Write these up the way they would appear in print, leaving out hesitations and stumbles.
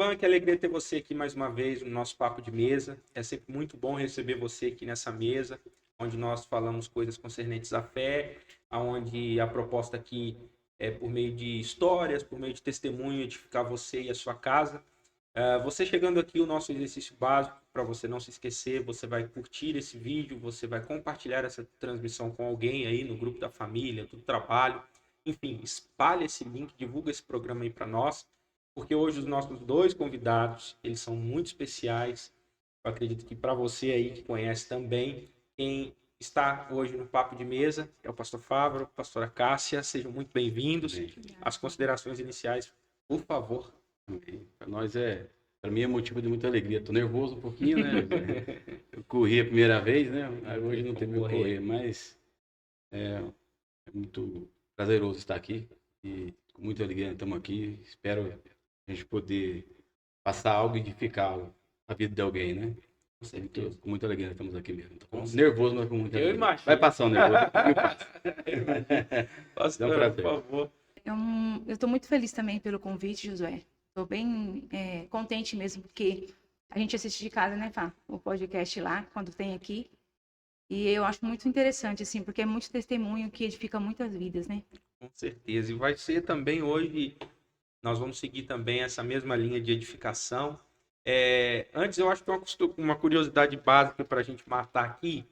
Ivan, que alegria ter você aqui mais uma vez no nosso Papo de Mesa. É sempre muito bom receber você aqui nessa mesa, onde nós falamos coisas concernentes à fé, onde a proposta aqui é por meio de histórias, por meio de testemunho, edificar você e a sua casa. Você chegando aqui, o nosso exercício básico, para você não se esquecer, você vai curtir esse vídeo, você vai compartilhar essa transmissão com alguém aí no grupo da família, do trabalho. Enfim, espalhe esse link, divulga esse programa aí para nós, porque hoje os nossos dois convidados, eles são muito especiais. Eu acredito que para você aí que conhece também, quem está hoje no Papo de Mesa é o pastor Fávaro, pastora Cássia, sejam muito bem-vindos. As considerações iniciais, por favor. Para mim é motivo de muita alegria. Tô nervoso um pouquinho, né? Eu corri a primeira vez, né? Aí hoje não tem como correr, mas é muito prazeroso estar aqui e com muita alegria estamos aqui. Espero a gente poder passar algo e edificar a vida de alguém, né? Com muita alegria estamos aqui mesmo. Tô nervoso, mas com muita alegria. Imagino. Vai passar o nervoso, me passa. Pastor, por favor. Eu estou muito feliz também pelo convite, Josué. Estou bem contente mesmo, porque a gente assiste de casa, né, Fá? O podcast lá, quando tem aqui. E eu acho muito interessante, assim, porque é muito testemunho que edifica muitas vidas, né? Com certeza. E vai ser também hoje, nós vamos seguir também essa mesma linha de edificação. Antes, eu acho que uma curiosidade básica para a gente matar aqui.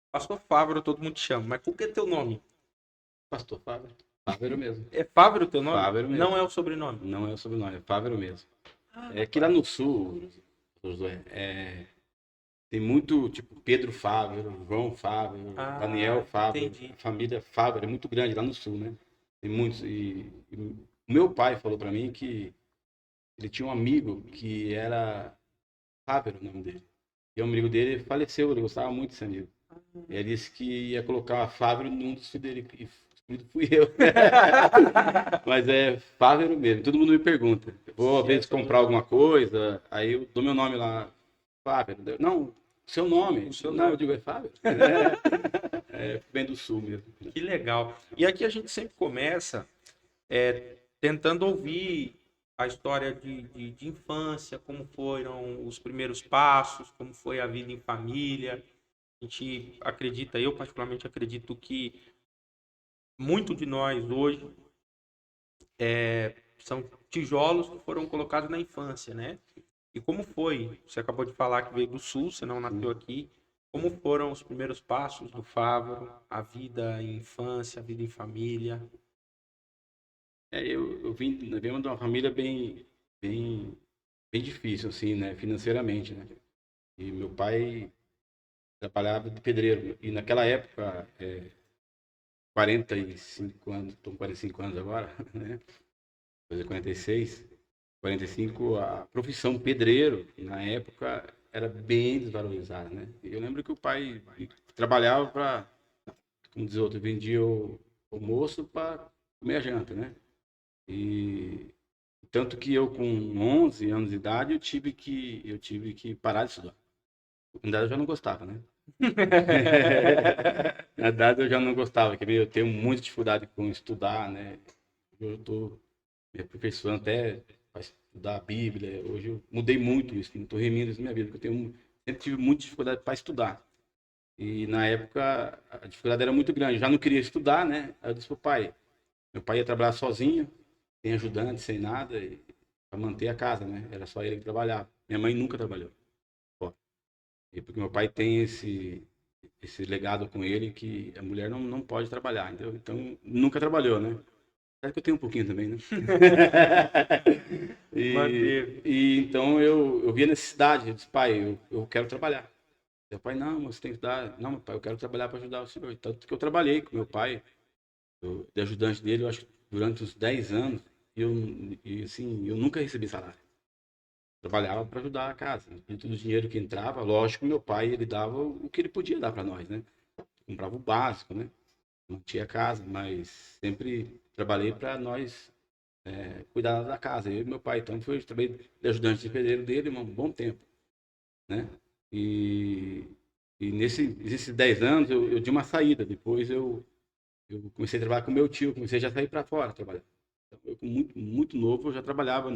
Pastor Fávaro, todo mundo te chama, mas por que teu nome? Pastor Fávaro. Fávaro mesmo. É Fávaro o teu nome? Fávaro mesmo. Não é o sobrenome? Não é o sobrenome, é Fávaro mesmo. É que lá no sul, Josué, tem muito, tipo, Pedro Fávaro, João Fávaro, Daniel Fávaro. Entendi. A família Fávaro é muito grande lá no sul, né? Tem muitos. E o meu pai falou para mim que ele tinha um amigo que era Fávaro, o nome dele. E o amigo dele faleceu, ele gostava muito desse amigo. E ele disse que ia colocar Fávaro num dos filhos dele. E fui eu. Mas é Fávaro mesmo. Todo mundo me pergunta. Eu vou, às vezes, comprar alguma coisa, aí eu dou meu nome lá. Fávaro. Não, seu nome. Não, eu digo, é Fávaro. Bem do sul mesmo. Que legal. E aqui a gente sempre começa tentando ouvir a história de infância, como foram os primeiros passos, como foi a vida em família. A gente acredita, eu particularmente acredito que muito de nós hoje são tijolos que foram colocados na infância, né? E como foi? Você acabou de falar que veio do Sul, você não nasceu aqui. Como foram os primeiros passos do Fávaro, a vida em infância, a vida em família? Eu vim de uma família bem difícil, assim, né? Financeiramente, né? E meu pai trabalhava de pedreiro. E naquela época, 45 anos, estou com 45 anos agora, né? Fazer 46, 45, a profissão pedreiro, na época, era bem desvalorizada, né? E eu lembro que o pai trabalhava para, como diz outro, vendia o almoço para comer a janta, né? E tanto que eu, com 11 anos de idade, eu tive que parar de estudar. Na verdade, eu já não gostava, né? Na verdade, eu já não gostava, que eu tenho muita dificuldade com estudar, né? Eu estou me aperfeiçoando até para estudar a Bíblia. Hoje eu mudei muito isso, não estou remindo isso na minha vida, porque eu sempre tive muita dificuldade para estudar. E na época a dificuldade era muito grande. Eu já não queria estudar, né? Aí eu disse pro pai. Meu pai ia trabalhar sozinho, sem ajudante, sem nada, para manter a casa, né? Era só ele que trabalhava. Minha mãe nunca trabalhou. E porque meu pai tem esse legado com ele que a mulher não pode trabalhar, entendeu? Então, nunca trabalhou, né? Acho que eu tenho um pouquinho também, né? Então eu vi a necessidade, eu disse, pai, eu quero trabalhar. Meu pai, não, você tem que dar. Não, meu pai, eu quero trabalhar para ajudar o senhor. Tanto que eu trabalhei com meu pai, de ajudante dele, eu acho que durante os 10 anos, assim, eu nunca recebi salário. Trabalhava para ajudar a casa. E todo o dinheiro que entrava, lógico, meu pai, ele dava o que ele podia dar para nós, né? Comprava o básico, né? Não tinha casa, mas sempre trabalhei para nós cuidar da casa. Eu e meu pai, então, trabalhei de ajudante de pedreiro dele um bom tempo, né? E nesses 10 anos eu dei uma saída. Depois eu comecei a trabalhar com meu tio, comecei já a sair para fora trabalhar. Então, eu, muito, muito novo, eu já trabalhava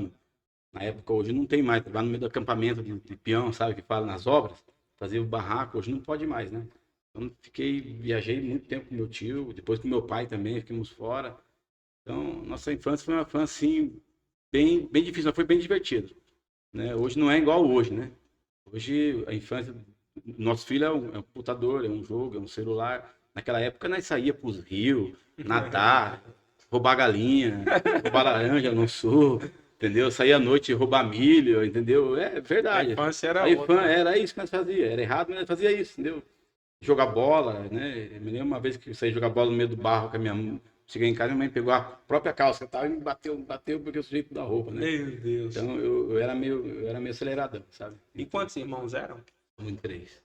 Na época, hoje não tem mais. Lá no meio do acampamento de peão, sabe, que fala nas obras, fazia o barraco, hoje não pode mais, né? Então, viajei muito tempo com meu tio, depois com meu pai também, ficamos fora. Então, nossa infância foi uma infância, assim, bem difícil, mas foi bem divertida, né? Hoje não é igual hoje, né? Hoje, a infância, nosso filho é um computador, é um jogo, é um celular. Naquela época, nós saía para os rios, nadar, roubar galinha, roubar laranja no sul, entendeu? Saía à noite roubar milho, entendeu? É A verdade. infância era A infância outra. era isso que nós fazíamos. Era errado, mas nós fazia isso, entendeu? Jogar bola, né? Eu me lembro uma vez que eu saí jogar bola no meio do barro com a minha mãe. Cheguei em casa, minha mãe pegou a própria calça que eu tava e me bateu porque eu sujeito da roupa, né? Meu Deus. Então eu era meio aceleradão, sabe? E quantos irmãos eram? Somos em 3.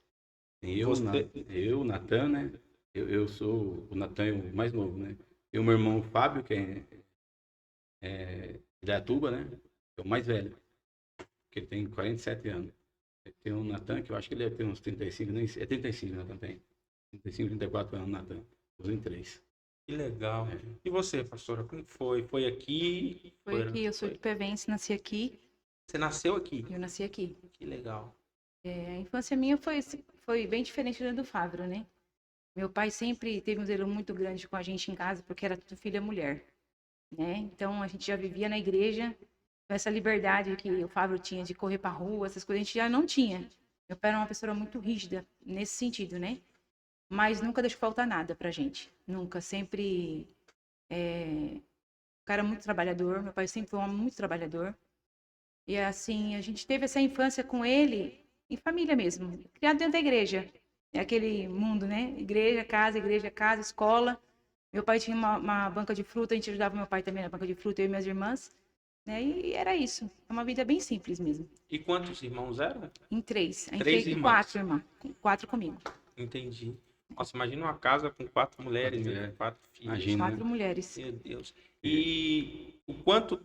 Você- Eu, Natan, né? Eu sou o Natan, é o mais novo, né? E o meu irmão Fábio, que é de Atuba, né? É o mais velho, que ele tem 47 anos. Tem o Natan, que eu acho que ele deve ter uns 35, nem sei. É 35, o Natan tem. 35, 34 anos, Natan. Os em 3. Que legal. É. E você, pastora, como que foi? Foi aqui? Foi aqui, eu sou de Pevense, nasci aqui, Você nasceu aqui? eu nasci aqui. Que legal. A infância minha foi bem diferente da do Fávaro, né? Meu pai sempre teve um zelo muito grande com a gente em casa, porque era tudo filha mulher, né? Então a gente já vivia na igreja, com essa liberdade que o Fávaro tinha de correr pra rua, essas coisas a gente já não tinha. Meu pai era uma pessoa muito rígida nesse sentido, né? Mas nunca deixou faltar nada pra gente. Nunca, sempre. O cara muito trabalhador, meu pai sempre foi um homem muito trabalhador. E assim, a gente teve essa infância com ele em família mesmo, criado dentro da igreja. É aquele mundo, né? Igreja, casa, escola. Meu pai tinha uma banca de fruta, a gente ajudava meu pai também na banca de fruta, eu e minhas irmãs. Né? E era isso. É uma vida bem simples mesmo. E quantos irmãos eram? Em 3. A gente 3 tem irmãos. 4, irmã. 4 comigo. Entendi. Nossa, imagina uma casa com 4 mulheres, Quatro né? mulheres. 4 filhos. Imagina. 4 mulheres. Meu Deus. E o quanto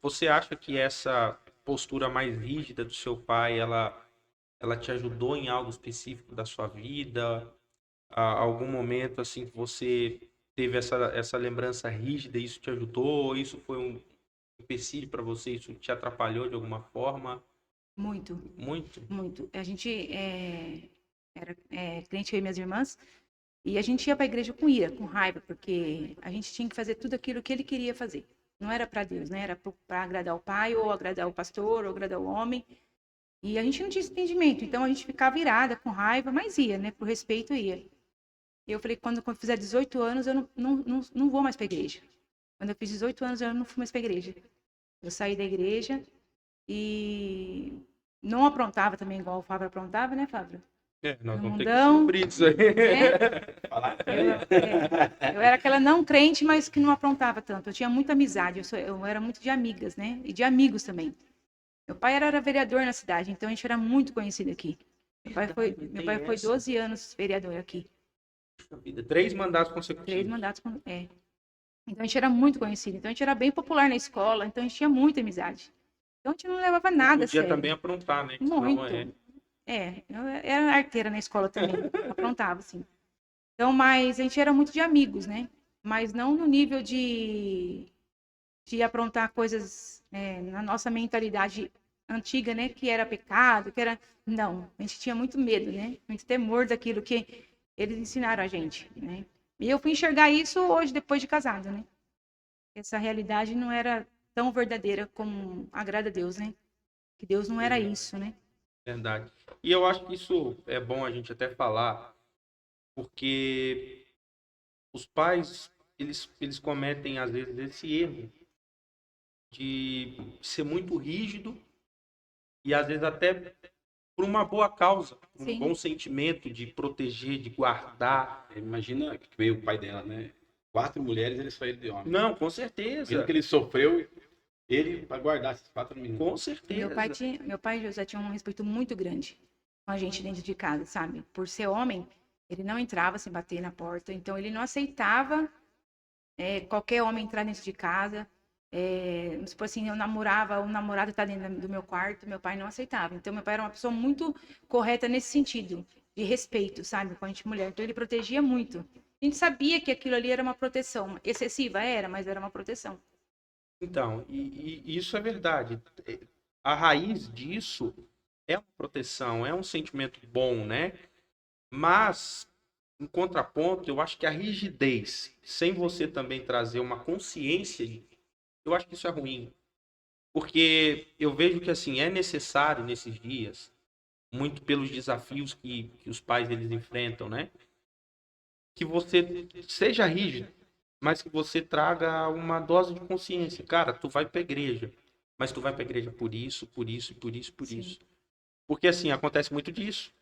você acha que essa postura mais rígida do seu pai, ela te ajudou em algo específico da sua vida? Algum momento assim que você teve essa lembrança rígida, isso te ajudou? Isso foi um empecilho para você? Isso te atrapalhou de alguma forma? Muito, Muito? muito. A gente era crente, eu e minhas irmãs, e a gente ia para a igreja com ira, com raiva, porque a gente tinha que fazer tudo aquilo que ele queria fazer. Não era para Deus, né? Era para agradar o pai, ou agradar o pastor, ou agradar o homem. E a gente não tinha esse entendimento, então a gente ficava irada, com raiva, mas ia, né? Por respeito, ia. E eu falei, quando eu fizer 18 anos, eu não vou mais para a igreja. Quando eu fiz 18 anos, eu não fui mais para a igreja. Eu saí da igreja e não aprontava também igual o Fábio aprontava, né, Fábio? Nós No vamos ter que mundão, descobrir isso aí. Eu era aquela não crente, mas que não aprontava tanto. Eu tinha muita amizade, eu era muito de amigas, né? E de amigos também. Meu pai era vereador na cidade, então a gente era muito conhecido aqui. Meu pai foi 12 anos vereador aqui. 3 mandatos 3 consecutivos. mandatos. Então a gente era muito conhecido. Então a gente era bem popular na escola, então a gente tinha muita amizade. Então a gente não levava nada a Podia sério. também aprontar, né? Muito. Senão Eu era arteira na escola também, aprontava, assim. Então, mas a gente era muito de amigos, né? Mas não no nível de aprontar coisas na nossa mentalidade antiga, né? Que era pecado, que era... Não, a gente tinha muito medo, né? Muito temor daquilo que eles ensinaram a gente, né? E eu fui enxergar isso hoje, depois de casado, né? Essa realidade não era tão verdadeira como agrada a Deus, né? Que Deus não era isso, né? Verdade. E eu acho que isso é bom a gente até falar, porque os pais, eles cometem, às vezes, esse erro de ser muito rígido e, às vezes, até por uma boa causa, por um Sim. bom sentimento de proteger, de guardar. Imagina que veio o pai dela, né? 4 mulheres, ele só ele de homem. Não, com Imagina certeza. que ele sofreu, ele para guardar esses 4 meninos. Com certeza. Meu pai José tinha um respeito muito grande com a gente dentro de casa, sabe? Por ser homem, ele não entrava sem bater na porta, então ele não aceitava qualquer homem entrar dentro de casa. Tipo assim, eu namorava, o namorado tá dentro do meu quarto, meu pai não aceitava. Então meu pai era uma pessoa muito correta nesse sentido, de respeito, sabe, com a gente mulher. Então ele protegia muito. A gente sabia que aquilo ali era uma proteção, excessiva era, mas era uma proteção. Então, e isso é verdade. a raiz disso é uma proteção, é um sentimento bom, né? Mas, em contraponto, eu acho que a rigidez, sem você também trazer uma consciência, eu acho que isso é ruim. Porque eu vejo que, assim, é necessário nesses dias, muito pelos desafios que os pais eles enfrentam, né? Que você seja rígido, mas que você traga uma dose de consciência. Cara, tu vai pra igreja, mas tu vai pra igreja por isso, por isso, por isso, por Sim. isso. Porque, assim, acontece muito disso.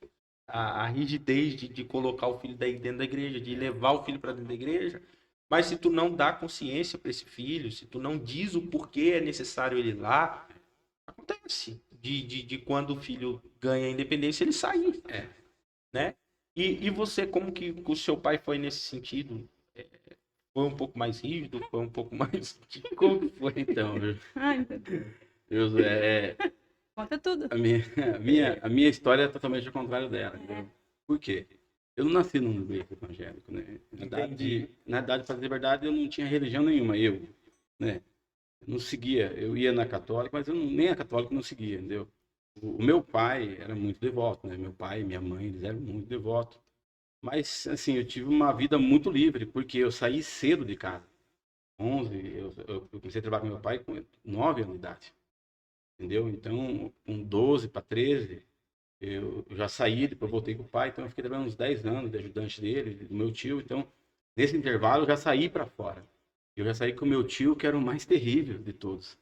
A rigidez de colocar o filho daí dentro da igreja, de levar o filho para dentro da igreja. Mas se tu não dá consciência para esse filho, se tu não diz o porquê é necessário ele ir lá, acontece de quando o filho ganha a independência, ele sair, né? E você, como que o seu pai foi nesse sentido? Foi um pouco mais rígido? Foi um pouco mais... Como que foi então, viu? Ai, meu Deus. Josué, Conta tudo. a minha, a minha história é totalmente ao contrário dela, entendeu? Por quê? Eu não nasci num berço evangélico, né? Entendi. Na verdade, para dizer a verdade, eu não tinha religião nenhuma, né? Eu não seguia, eu ia na católica, mas eu nem a católica eu não seguia, entendeu? O meu pai era muito devoto, né? Meu pai e minha mãe, eles eram muito devotos. Mas, assim, eu tive uma vida muito livre, porque eu saí cedo de casa. 11, eu comecei a trabalhar com meu pai com 9 anos de idade, entendeu? Então, com 12 para 13, eu já saí, depois voltei com o pai, então eu fiquei trabalhando uns 10 anos de ajudante dele, do meu tio. Então, nesse intervalo, eu já saí para fora. Eu já saí com o meu tio, que era o mais terrível de todos.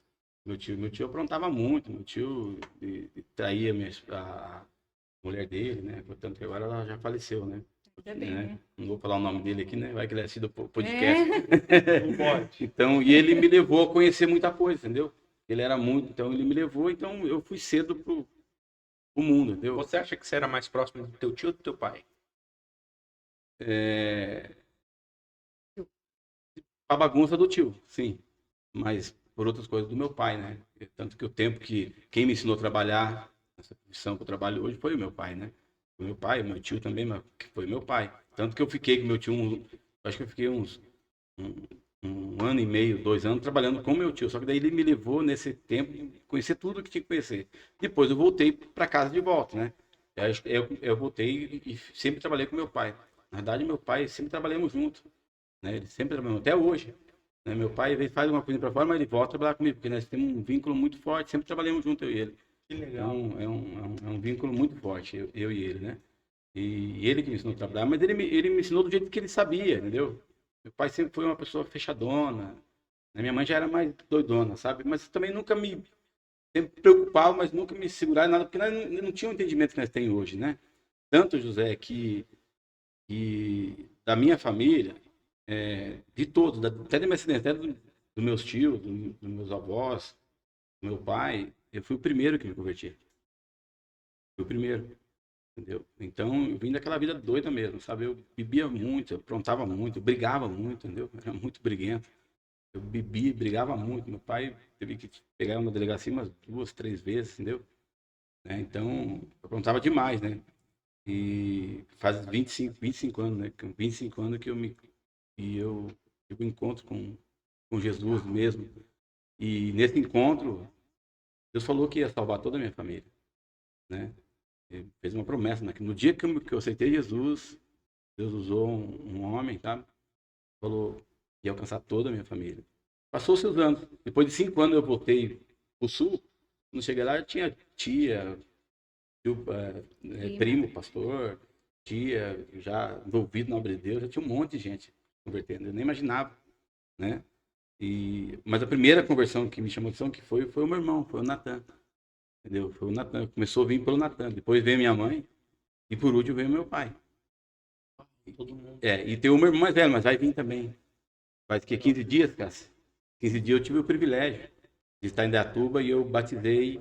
Meu tio aprontava muito, meu tio traía a mulher dele, né? Portanto, que agora ela já faleceu, né? Ainda bem, né? Não vou falar o nome dele aqui, né? Vai que ele assiste o podcast. Não pode. Então, e ele me levou a conhecer muita coisa, entendeu? Ele era muito, então ele me levou, então eu fui cedo pro mundo, entendeu? Você acha que você era mais próximo do teu tio ou do teu pai? É, a bagunça do tio, sim. Mas por outras coisas do meu pai, né? Tanto que o tempo que quem me ensinou a trabalhar nessa profissão que eu trabalho hoje foi o meu pai, né? Foi meu pai, meu tio também, mas foi meu pai. Tanto que eu fiquei com meu tio, acho que eu fiquei um, um ano e meio, 2 anos trabalhando com meu tio. Só que daí ele me levou nesse tempo a conhecer tudo que tinha que conhecer. Depois eu voltei para casa de volta, né? Aí eu voltei e sempre trabalhei com meu pai. Na verdade, meu pai sempre trabalhamos juntos, né? Ele sempre trabalhou até hoje, né? Meu pai às vezes faz uma coisa para fora, mas ele volta a trabalhar comigo, porque nós temos um vínculo muito forte, sempre trabalhamos junto, eu e ele. Que legal. Então, é um vínculo muito forte, eu e ele, né? E ele que me ensinou a trabalhar, mas ele me ensinou do jeito que ele sabia, entendeu? Meu pai sempre foi uma pessoa fechadona, né? Minha mãe já era mais doidona, sabe? Mas também nunca me sempre preocupava, mas nunca me segurava em nada, porque nós não tínhamos o entendimento que nós temos hoje, né? Tanto, José, que da minha família, de todos, até da minha ascendência, até dos meus tios, dos meus avós, do meu pai, eu fui o primeiro que me converti. Fui o primeiro, entendeu? Então, eu vim daquela vida doida mesmo, sabe? Eu bebia muito, eu aprontava muito, eu brigava muito, entendeu? Eu era muito briguento. Eu bebia, brigava muito. Meu pai teve que pegar uma delegacia umas 2, 3 vezes, entendeu? Né? Então, eu aprontava demais, né? E faz 25 anos, né? Com 25 anos eu tive um encontro com Jesus mesmo. E nesse encontro, Deus falou que ia salvar toda a minha família, né? Ele fez uma promessa, né? Que no dia que eu aceitei Jesus, Deus usou um homem, tá? Falou que ia alcançar toda a minha família. Passou-se os anos. Depois de 5 anos eu voltei pro sul. Quando cheguei lá, eu tinha tia, tio, primo, pastor, tia, já envolvido na obra de Deus, já tinha um monte de gente convertendo. Eu nem imaginava, né? Mas a primeira conversão que me chamou a atenção que foi o meu irmão, foi o Natan, entendeu? Foi o Natan. Começou a vir pelo Natan. Depois veio minha mãe e por último veio meu pai. Todo mundo. E tem o meu irmão mais velho, mas vai vir também. Faz que 15 dias, Cássio. 15 dias eu tive o privilégio de estar em Dayatuba e eu batizei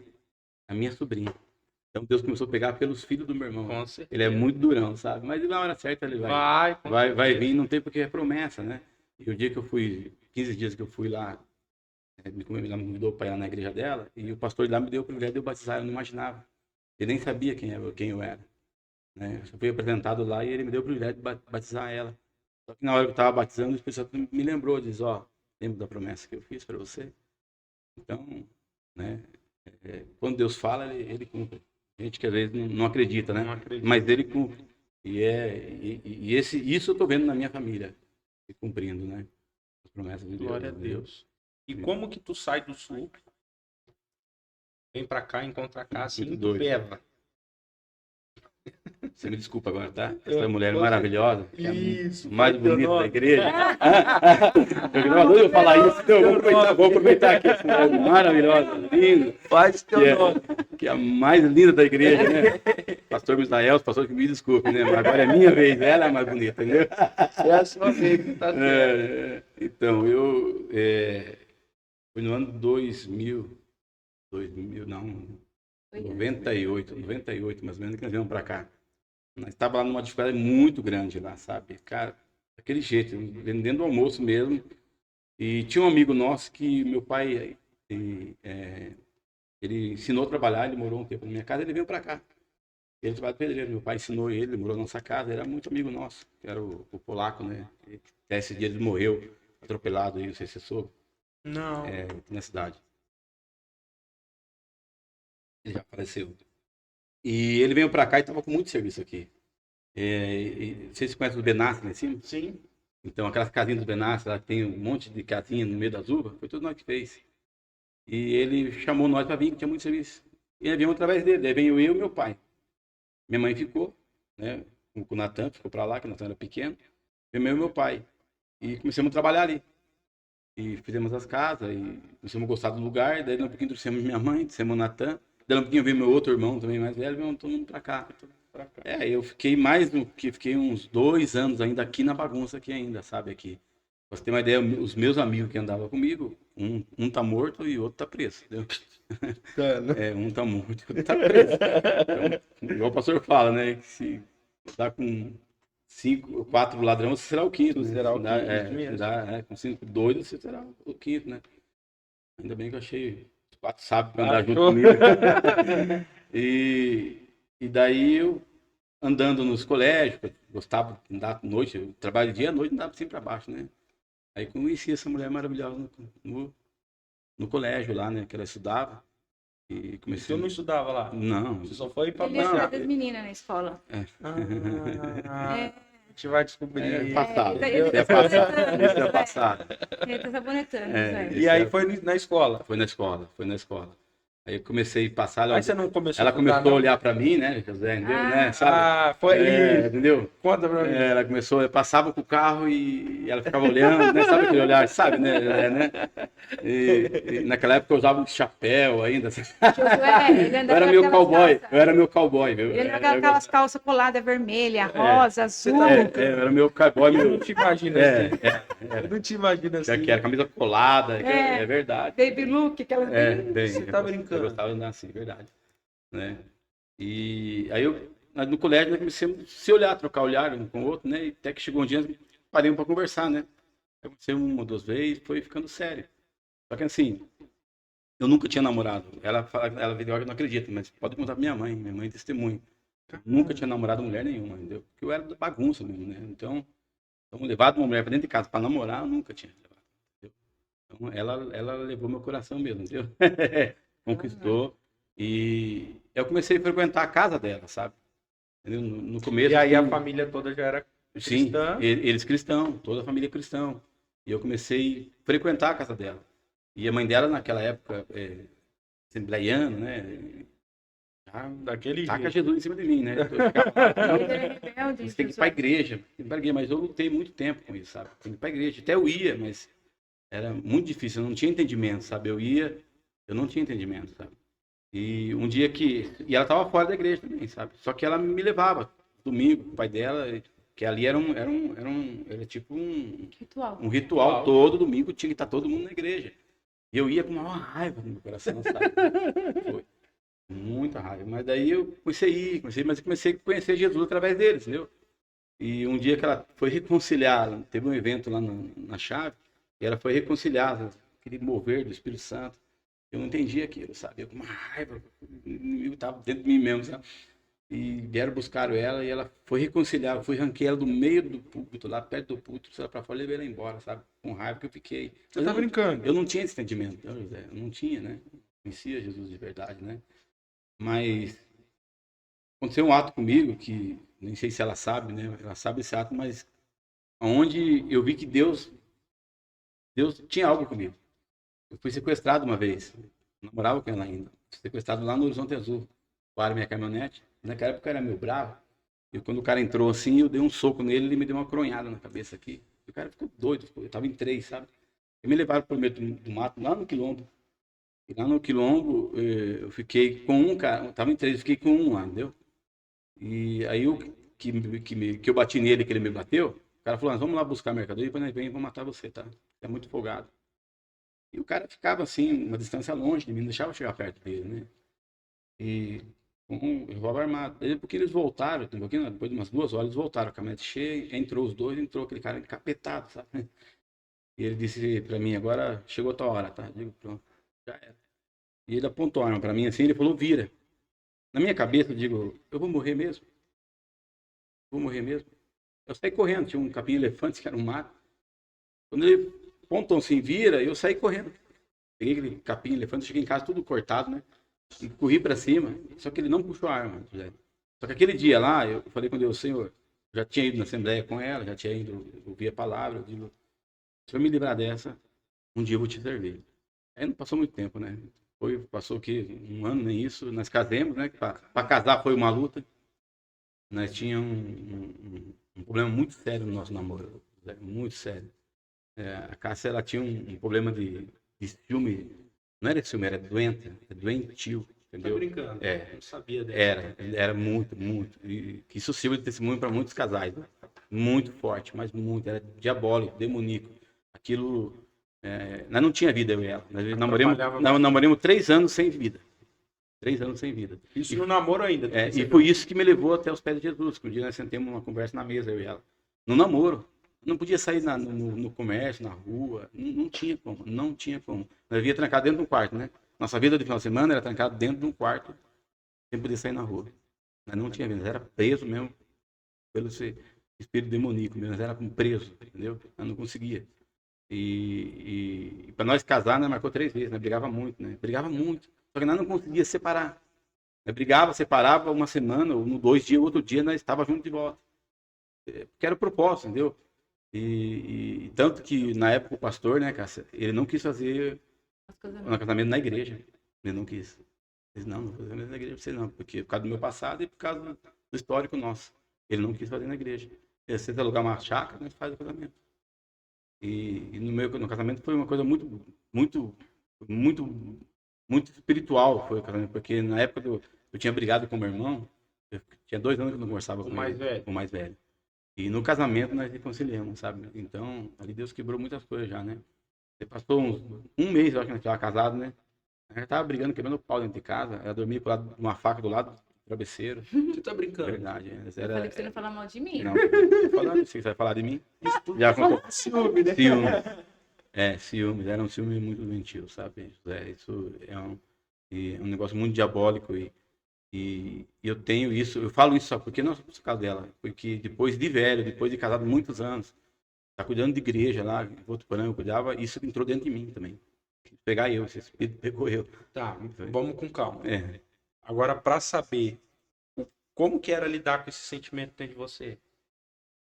a minha sobrinha. Então Deus começou a pegar pelos filhos do meu irmão. Com certeza. Ele é muito durão, sabe? Mas na hora certa ele vai vir, não tem porque é promessa, né? E o dia que eu fui, 15 dias que eu fui lá, ela me mudou para ir lá na igreja dela, e o pastor lá me deu o privilégio de eu batizar, eu não imaginava. Ele nem sabia quem eu era, né? Eu fui apresentado lá e ele me deu o privilégio de batizar ela. Só que na hora que eu estava batizando, o Espírito Santo me lembrou, diz, lembra da promessa que eu fiz para você? Então, né? Quando Deus fala, ele cumpre. A gente que às vezes não acredita, né? Não acredito. Mas ele cumpre. Isso eu tô vendo na minha família, se cumprindo, né? As promessas de Deus. Glória a Deus. E como que tu sai do sul, vem pra cá, encontra cá, assim, Muito em doido. Itupeva? Você me desculpa agora, tá? Essa mulher maravilhosa. Que é a Isso, mais foi teu bonita da nome. igreja. Eu vou falar isso, então eu vou aproveitar aqui. Essa mulher maravilhosa, linda. Faz teu nome. Que é a mais linda da igreja, né? Pastor Misael, pastor que me desculpe, né? Mas agora é minha vez, ela é a mais bonita, entendeu? É a sua vez que tá certo. Então, foi no ano 2000, não, 98 mais ou menos, que nós viemos pra cá. Nós estávamos lá numa dificuldade muito grande lá, sabe? Cara, daquele jeito, vendendo o almoço mesmo. E tinha um amigo nosso que meu pai, ele ensinou a trabalhar, ele morou um tempo na minha casa, ele veio pra cá. Ele trabalha de pedreiro, meu pai ensinou ele morou na nossa casa, era muito amigo nosso, que era o polaco, né? Até esse dia ele morreu, atropelado aí, não sei se você soube, Não. aqui na cidade. Ele já faleceu. E ele veio pra cá e estava com muito serviço aqui. Vocês conhecem os Benassi lá em cima? Sim. Então, aquelas casinhas dos Benassi, lá que tem um monte de casinha no meio das uvas, foi tudo nós que fez. E ele chamou nós para vir, que tinha muito serviço. E aí viemos através dele. Aí veio eu e meu pai. Minha mãe ficou, né? Com o Natan, ficou para lá, que o Natan era pequeno. Veio eu e meu pai. E começamos a trabalhar ali. E fizemos as casas, e começamos a gostar do lugar. Daí, um pouquinho, trouxemos minha mãe, trouxemos o Natan. Daí, um pouquinho, veio meu outro irmão também mais velho, veio todo mundo para cá. Eu fiquei fiquei uns 2 anos ainda aqui na bagunça aqui ainda, sabe, aqui. Pra você ter uma ideia, os meus amigos que andavam comigo, um tá morto e o outro tá preso, entendeu? Um tá morto e o outro tá preso. Então, igual o pastor fala, né, que se dá com 4 ladrões, você será o quinto, né? Será o quinto mesmo. Com 5 doidos, você será o quinto, né? Ainda bem que eu achei os 4 sábios pra andar junto comigo. E daí eu, andando nos colégios, eu gostava de andar à noite, eu trabalho dia à noite, andava sempre para baixo, né? Aí conheci essa mulher maravilhosa no colégio lá, né? Que ela estudava. E comecei... Você não estudava lá? Não. Você só foi para Ele ia passear? cuidar das meninas na escola. A gente vai descobrir. É passado. Ele Isso é tá passado. sabonetando, Isso é passado. Ele tá sabonetando, É, Zé. E aí foi na escola? Foi na escola. Aí eu comecei a passar... Aí você não começou Ela a estudar, começou a não? olhar para mim, né, José, entendeu, né, sabe? Ah, foi isso. Entendeu? Conta pra mim. Ela começou, eu passava com o carro e ela ficava olhando, né? Sabe aquele olhar, sabe, né? E naquela época eu usava um chapéu ainda. Josué, ele Eu andava era com meu aquelas cowboy, calças- eu era meu cowboy, viu? Ele andava com aquelas calças coladas vermelha, rosa, azul. Eu era meu cowboy, Eu não meu. te imagino assim. Eu não te imagino assim. Que era camisa colada, é verdade. Baby look, aquelas Bem, Você tá brincando. Eu gostava de andar assim, verdade. Né? E aí no colégio nós começamos a se olhar, trocar olhar um com o outro, né? E até que chegou um dia, paramos para conversar, né? Aconteceu 1 ou 2 vezes, foi ficando sério. Só que assim, eu nunca tinha namorado. Ela veio, eu não acredito, mas pode contar pra minha mãe testemunha. Eu nunca tinha namorado mulher nenhuma, entendeu? Porque eu era da bagunça mesmo, né? Então levado uma mulher para dentro de casa para namorar, eu nunca tinha levado. Entendeu? Então ela levou meu coração mesmo, entendeu? Conquistou. E eu comecei a frequentar a casa dela, sabe? Entendeu? No começo. E aí a família toda já era Sim, cristã? eles cristãos, toda a família cristã. E eu comecei a frequentar a casa dela. E a mãe dela, naquela época, assembleiana, né? Daquele Taca jeito. Jesus em cima de mim, né? Eu ficava, Ele era rebelde, você tem que ir para a igreja. Mas eu lutei muito tempo com isso, sabe? Tem que ir para a igreja. Até eu ia, mas era muito difícil. Eu não tinha entendimento, sabe? Eu não tinha entendimento, sabe? E um dia e ela estava fora da igreja também, sabe? Só que ela me levava domingo, o pai dela, que ali era tipo um ritual. Todo domingo tinha que estar todo mundo na igreja. E eu ia com uma raiva no meu coração, sabe? Foi. Muita raiva. Mas daí eu comecei a conhecer Jesus através deles, entendeu? E um dia que ela foi reconciliar, teve um evento lá na Chave, e ela foi reconciliar, aquele mover do Espírito Santo. Eu não entendi aquilo, sabe? Eu com uma raiva, eu estava dentro de mim mesmo, sabe? E vieram buscar ela e ela foi reconciliar. Eu fui arranquei ela do meio do púlpito, lá perto do púlpito, ela para fora e levei ela embora, sabe? Com raiva que eu fiquei. Você tá brincando? Eu não tinha esse entendimento, né, José? Eu não tinha, né? conhecia Jesus de verdade, né? Mas aconteceu um ato comigo que, nem sei se ela sabe, né? Ela sabe esse ato, mas onde eu vi que Deus tinha algo comigo. Eu fui sequestrado uma vez, eu namorava com ela ainda, fui sequestrado lá no Horizonte Azul, para minha caminhonete. Naquela época eu era meio bravo, e quando o cara entrou assim, eu dei um soco nele, ele me deu uma coronhada na cabeça aqui. O cara ficou doido, eu tava em 3, sabe? E me levaram pro meio do mato, lá no Quilombo. E lá no Quilombo, eu fiquei com um cara, eu tava em 3, eu fiquei com um lá, entendeu? E aí que eu bati nele, que ele me bateu, o cara falou, vamos lá buscar a mercadoria, depois nós vem e vamos matar você, tá? É muito folgado. E o cara ficava assim, uma distância longe de mim, não deixava eu chegar perto dele, né? E com um revólver armado. Daí, porque eles voltaram, um pouquinho, depois de umas 2 horas, eles voltaram, a caminhonete cheia, entrou os dois, entrou aquele cara encapetado, sabe? E ele disse pra mim, agora chegou a tua hora, tá? Eu digo, pronto, já era. E ele apontou a arma pra mim assim, ele falou, vira. Na minha cabeça, eu digo, eu vou morrer mesmo? Vou morrer mesmo? Eu saí correndo, tinha um capim-elefante, que era um mato. Quando ele apontou assim, vira, eu saí correndo. Peguei aquele capim-elefante, cheguei em casa tudo cortado, né? E corri pra cima, só que ele não puxou a arma. Só que aquele dia lá, eu falei com Deus, Senhor, já tinha ido na Assembleia com ela, já tinha ido ouvir a palavra, eu digo, se eu me livrar dessa, um dia eu vou te servir. Aí não passou muito tempo, né? Passou o quê? Um ano, nem isso. Nós casamos, né? Para casar foi uma luta. Nós tínhamos um problema muito sério no nosso namoro, muito sério. A Cássia, ela tinha um problema de ciúme, não era ciúme, era doentio, Tá entendeu? brincando? Não sabia dessa. Era muito, muito. E que isso sirva de testemunho para muitos casais, né? Muito forte, mas muito. Era diabólico, demoníaco. Aquilo. Nós não tinha vida, eu e ela. Nós namoramos 3 anos sem vida. 3 anos sem vida. Isso no namoro ainda. E foi isso que me levou até os pés de Jesus. Que um dia nós sentamos uma conversa na mesa, eu e ela. No namoro. Não podia sair no comércio, na rua. Não tinha como. Não tinha como. Nós via trancado dentro de um quarto, né? Nossa vida de final de semana era trancado dentro de um quarto, sem poder sair na rua. Nós não tinha vida. Nós era preso mesmo pelo espírito demoníaco. Nós era como preso, entendeu? Nós não conseguia. E para nós casar, nós marcou 3 vezes, né? Brigava muito, né? Brigava muito. Só que nós não conseguia separar. Nós brigava, separava uma semana, ou no 2 dias, outro dia nós estávamos juntos de volta. Porque era o propósito, entendeu? E tanto que na época o pastor, né, Cássia, ele não quis fazer um casamento na igreja. Ele não quis. Ele disse, não vou fazer na igreja pra você não, porque por causa do meu passado e por causa do histórico nosso. Ele não quis fazer na igreja. Ele aceita alugar uma chácara, nós faz o casamento. E no casamento foi uma coisa muito, muito, muito, muito espiritual, foi o casamento, porque na época eu tinha brigado com meu irmão, eu tinha 2 anos que eu não conversava com ele, com o mais velho. E no casamento nós reconciliamos, sabe? Então, ali Deus quebrou muitas coisas já, né? Você passou um mês, eu acho que nós estávamos casados, né? A gente tava brigando, quebrando o pau dentro de casa, ela dormia com uma faca do lado do travesseiro. Você tá brincando? Verdade. Eu falei pra você não falar mal de mim. Não, tô falando, você vai falar de mim? Isso tudo Já ciúme, né? Ciúme. Ciúmes. Era um ciúme muito doentio, sabe? Isso é um negócio muito diabólico e eu tenho isso, eu falo isso só porque não sou por causa dela, porque depois de velho, depois de casado muitos anos, tá cuidando de igreja lá, em Votuporã eu cuidava, isso entrou dentro de mim também. Pegar eu, esse espírito pegou eu. Tá, vamos com calma. É. Agora, para saber como que era lidar com esse sentimento dentro de você.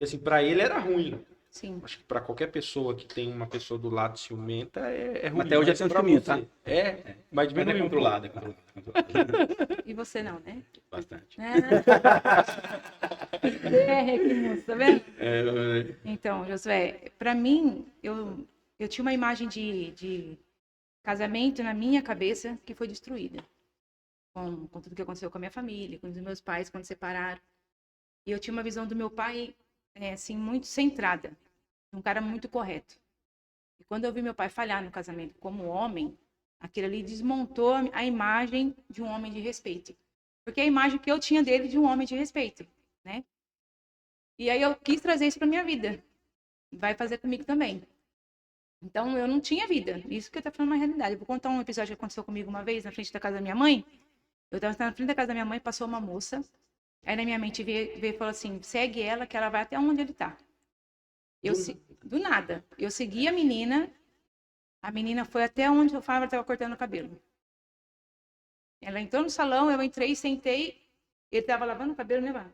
Assim, para ele era ruim. Sim. Acho que para qualquer pessoa que tem uma pessoa do lado ciumenta é ruim. Até hoje é ciúme, tá? Mas É diminuiu controlado, é controlado. E você não, né? Bastante. Requimoso, tá vendo? É, Então, Josué, para mim, eu tinha uma imagem de casamento na minha cabeça que foi destruída. Com tudo que aconteceu com a minha família, com os meus pais quando separaram. E eu tinha uma visão do meu pai, assim, muito centrada. Um cara muito correto. E quando eu vi meu pai falhar no casamento como homem, aquilo ali desmontou a imagem de um homem de respeito. Porque a imagem que eu tinha dele de um homem de respeito, né? E aí eu quis trazer isso para minha vida. Vai fazer comigo também. Então eu não tinha vida. Isso que eu tô falando na realidade. Eu vou contar um episódio que aconteceu comigo uma vez na frente da casa da minha mãe. Eu estava na frente da casa da minha mãe, passou uma moça. Aí na minha mente veio e falou assim, segue ela que ela vai até onde ele tá. Do nada. Eu segui a menina foi até onde eu falava, ela estava cortando o cabelo. Ela entrou no salão, eu entrei, sentei. Ele tava lavando o cabelo, né, Vá?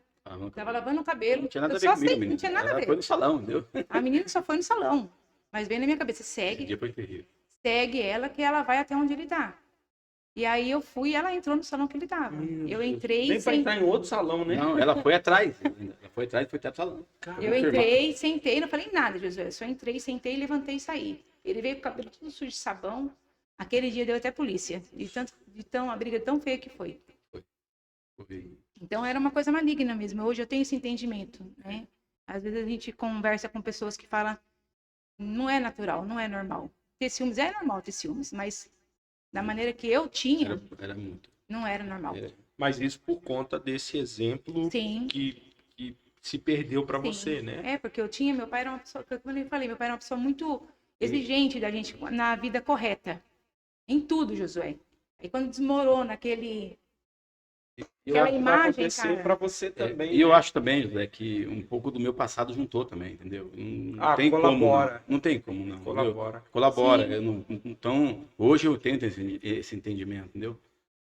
Tava lavando o cabelo. Não tinha nada a Eu ver só comigo, sei, menina. não tinha nada a Ela ver. foi no salão, entendeu? A menina só foi no salão. Mas veio na minha cabeça, Esse segue, dia foi terrível. segue ela, que ela vai até onde ele tá. E aí eu fui e ela entrou no salão que ele tava. Eu entrei, Nem pra entrar em outro salão, né? Não, ela foi atrás. Ela foi atrás e foi até o salão. eu entrei, sentei, não falei nada, Josué. Eu só entrei, sentei, levantei e saí. Ele veio com o cabelo tudo sujo de sabão. Aquele dia deu até polícia. A briga tão feia que foi. Foi. Então era uma coisa maligna mesmo. Hoje eu tenho esse entendimento, né? Às vezes a gente conversa com pessoas que falam, não é natural, não é normal. Ter ciúmes é normal ter ciúmes, mas da maneira que eu tinha, Era muito. não era normal. Era. Mas isso por conta desse exemplo Sim. que se perdeu para Sim. você, né? É, porque meu pai era uma pessoa, como eu falei, meu pai era uma pessoa muito exigente da gente na vida correta. Em tudo, Josué. Aí quando desmorona aquela Eu acho que vai imagem, acontecer cara. para você também. E eu né? acho também, José, que um pouco do meu passado juntou também, entendeu? Não tem colabora. como. Não tem como, não. Entendeu? Colabora. Colabora. Sim. Eu não, então, hoje eu tenho esse entendimento, entendeu?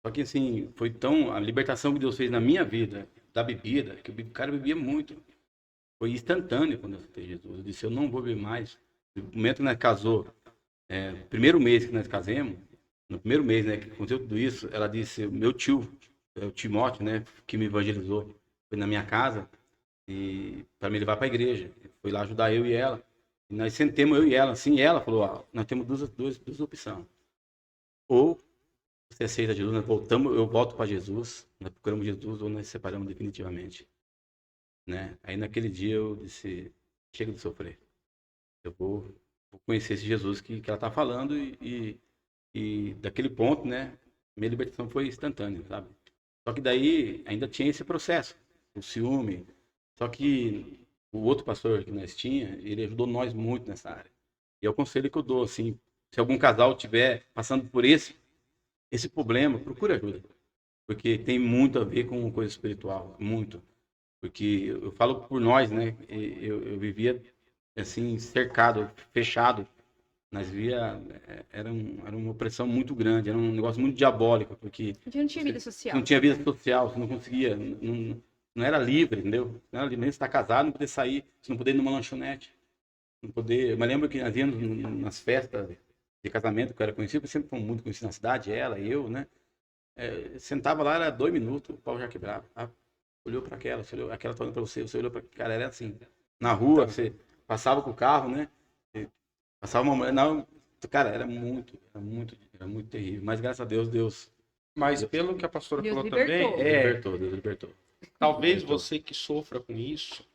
Só que assim, foi tão. A libertação que Deus fez na minha vida, da bebida, que o cara bebia muito. Foi instantâneo quando eu aceitei Jesus. Eu disse, eu não vou beber mais. No momento que nós casou, primeiro mês que nós casamos, no primeiro mês, né, que aconteceu tudo isso, ela disse, meu tio, o Timóteo, né, que me evangelizou, foi na minha casa e para me levar para a igreja. Foi lá ajudar eu e ela. E nós sentemos, eu e ela, assim, e ela falou, ó, nós temos duas opções. Ou você aceita Jesus, nós voltamos, eu volto para Jesus, nós procuramos Jesus, ou nós nos separamos definitivamente. Né? Aí naquele dia eu disse, chega de sofrer. Eu vou conhecer esse Jesus que ela está falando e daquele ponto, né, minha libertação foi instantânea, sabe? Só que daí ainda tinha esse processo, o ciúme. Só que o outro pastor que nós tinha, ele ajudou nós muito nessa área. E é o conselho que eu dou, assim, se algum casal estiver passando por esse problema, procure ajuda. Porque tem muito a ver com coisa espiritual, muito. Porque eu falo por nós, né? Eu vivia assim, cercado, fechado. Nós via, era uma opressão muito grande, era um negócio muito diabólico, porque A gente não tinha vida social. não tinha vida social, você não conseguia, não era livre, entendeu? Não era livre, nem se estar casado, não poder sair, você não poder ir numa lanchonete. Não poder, eu me lembro que nós íamos nas festas de casamento, que eu era conhecido, sempre fomos muito conhecidos na cidade, ela e eu, né? Sentava lá, era 2 minutos, o pau já quebrava. Olhou para aquela, você olhou, aquela tá olhando para você, você olhou para cara, era assim. Na rua, você passava com o carro, né? Passava uma mulher, não, cara, era muito terrível. Mas graças a Deus, Deus Mas pelo que a pastora Deus falou libertou. também, libertou, Deus libertou. talvez Libertou. você que sofra com isso,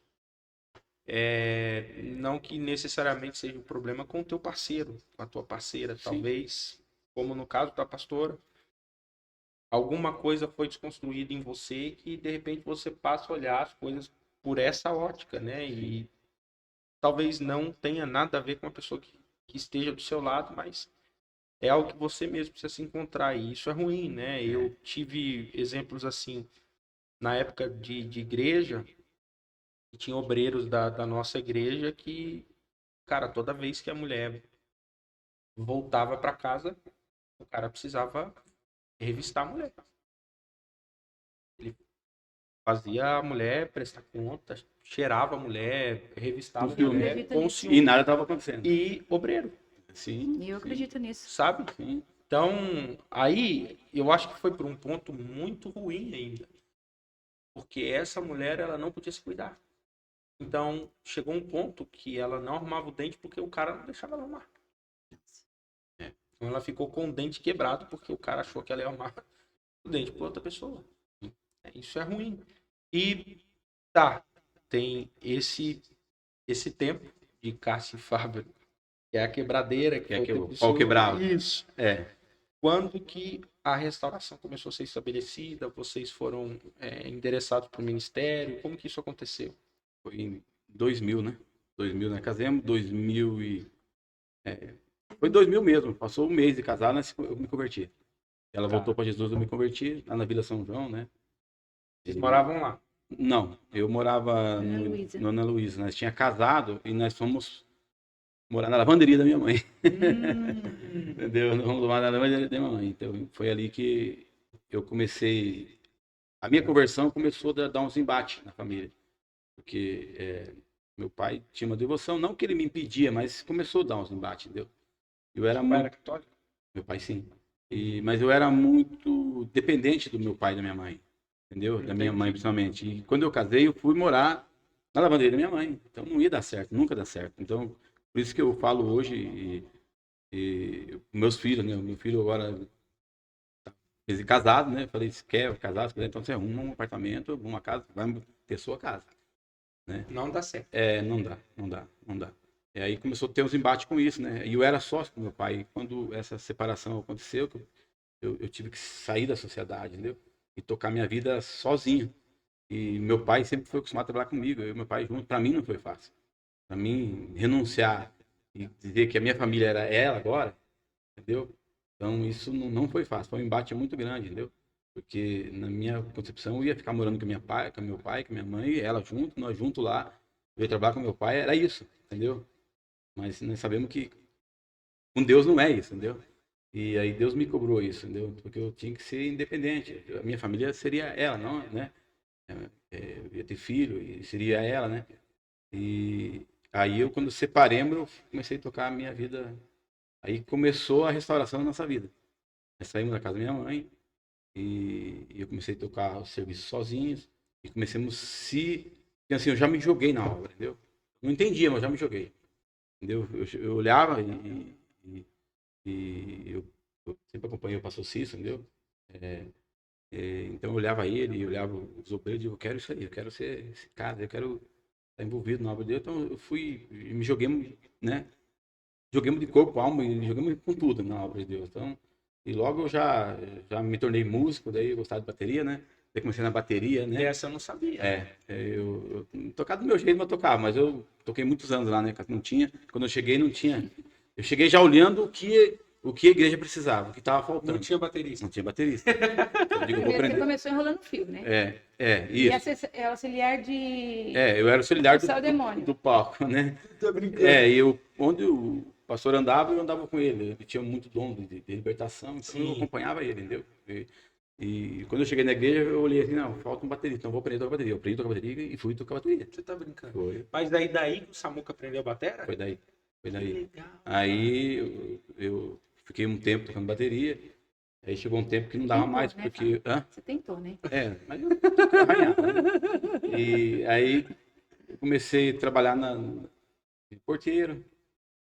não que necessariamente seja um problema com o teu parceiro, com a tua parceira, Sim. talvez, como no caso da pastora, alguma coisa foi desconstruída em você que de repente você passa a olhar as coisas por essa ótica, né? E talvez não tenha nada a ver com a pessoa que esteja do seu lado, mas é algo que você mesmo precisa se encontrar, e isso é ruim, né? Eu tive exemplos assim, na época de igreja, e tinha obreiros da nossa igreja que, cara, toda vez que a mulher voltava para casa, o cara precisava revistar a mulher. Ele fazia a mulher prestar conta, cheirava a mulher, revistava a Com ciúme. mulher Acredito com nisso. E ciúme. nada estava acontecendo. E obreiro, Sim. E eu acredito nisso. sabe? Sim. Então, aí, eu acho que foi por um ponto muito ruim ainda. Porque essa mulher, ela não podia se cuidar. Então, chegou um ponto que ela não arrumava o dente porque o cara não deixava ela arrumar. Então, ela ficou com o dente quebrado porque o cara achou que ela ia arrumar o dente para outra pessoa. Isso é ruim. E, tem esse tempo de Cássio e Fábio, que é a quebradeira, que É foi que o o tempo de pau ciúme. quebrava. Isso. É. Quando que a restauração começou a ser estabelecida, vocês foram endereçados para o ministério, como que isso aconteceu? Foi em 2000, né? 2000 nós casamos, 2000 e... Foi 2000 mesmo, passou um mês de casar, eu me converti. Ela voltou para Jesus, eu me converti, lá na Vila São João, né? Vocês moravam lá? Não, eu morava Ana Luísa. no Ana Luísa. Nós tínhamos casado e nós fomos morar na lavanderia da minha mãe. Entendeu? Nós fomos morar na lavanderia da minha mãe. Então foi ali que eu comecei... A minha conversão começou a dar uns embates na família. Porque meu pai tinha uma devoção, não que ele me impedia, mas começou a dar uns embates, entendeu? Eu era Seu pai muito... era católico? Meu pai, sim. Mas eu era muito dependente do meu pai e da minha mãe, entendeu? Da minha mãe, principalmente. E quando eu casei, eu fui morar na lavanderia da minha mãe. Então não ia dar certo, nunca dá certo. Então, por isso que eu falo hoje, meus filhos, né? Meu filho agora é casado, né? Eu falei, se quer casar, se quiser, então você arruma um apartamento, uma casa, vai ter sua casa, né? Não dá certo. Não dá. E aí começou a ter uns embates com isso, né? E eu era sócio com meu pai. E quando essa separação aconteceu, eu tive que sair da sociedade, entendeu? E tocar minha vida sozinho. E meu pai sempre foi acostumado a trabalhar comigo, eu e meu pai junto. Para mim não foi fácil. Para mim, renunciar e dizer que a minha família era ela agora, entendeu? Então isso não foi fácil. Foi um embate muito grande, entendeu? Porque na minha concepção eu ia ficar morando com meu pai, com minha mãe, ela junto, nós juntos lá. Eu ia trabalhar com meu pai, era isso, entendeu? Mas nós sabemos que com Deus não é isso, entendeu? E aí Deus me cobrou isso, entendeu? Porque eu tinha que ser independente. A minha família seria ela, não, né? Eu ia ter filho e seria ela, né? E aí eu, quando separemos, eu comecei a tocar a minha vida. Aí começou a restauração da nossa vida. Nós saímos da casa da minha mãe e eu comecei a tocar o serviço sozinhos e começamos se... Porque assim, eu já me joguei na obra, entendeu? Não entendia, mas já me joguei. Entendeu? Eu olhava eu sempre acompanhei o pastor Cícero, entendeu? Então eu olhava ele, eu olhava os obreiros e digo, eu quero isso aí, eu quero ser esse cara, eu quero estar envolvido na obra de Deus. Então eu fui, me joguei, né? Joguemos de corpo, alma e joguemos com tudo na obra de Deus. Então, e logo eu já me tornei músico, daí eu gostava de bateria, né? Daí comecei na bateria, né? Essa eu não sabia. Eu tocava do meu jeito, mas eu tocava, mas eu toquei muitos anos lá, né? Não tinha, quando eu cheguei, não tinha. Eu cheguei já olhando o que a igreja precisava, o que estava faltando. Não tinha baterista. Não tinha baterista. Eu digo, eu vou Você aprender. começou enrolando fio, né? Isso. E auxiliar de... Eu era auxiliar Expulsar o demônio. do palco, né? Tô brincando. Onde o pastor andava, eu andava com ele. Ele tinha muito dom de libertação, então Sim. eu acompanhava ele, entendeu? E quando eu cheguei na igreja, eu olhei assim, não, falta um baterista, então eu vou aprender a tocar bateria. Eu aprendi a tocar bateria e fui tocar bateria. Você tá brincando. Foi. Mas daí que o Samuca aprendeu a batera? Foi daí. Que legal. Aí eu fiquei um tempo tocando bateria. Aí chegou um tempo que não dava Tentou, mais, né, porque... Fábio? Você tentou, né? Mas eu arranhava, né? E aí eu comecei a trabalhar de porteiro,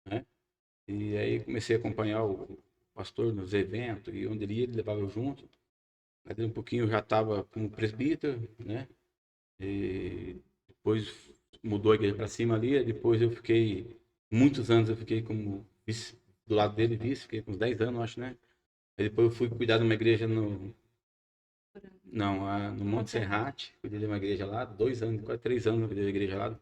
né? E aí comecei a acompanhar o pastor nos eventos, e onde ele ia, ele levava eu junto. Aí daqui um pouquinho eu já estava como presbítero, né? E depois mudou a igreja para cima ali, depois eu fiquei, muitos anos eu fiquei como vice, do lado dele, vice, fiquei com uns 10 anos, acho, né? Aí depois eu fui cuidar de uma igreja no Monte Serrate, cuidei de uma igreja lá, 2 anos, quase 3 anos eu cuidei da igreja lá, no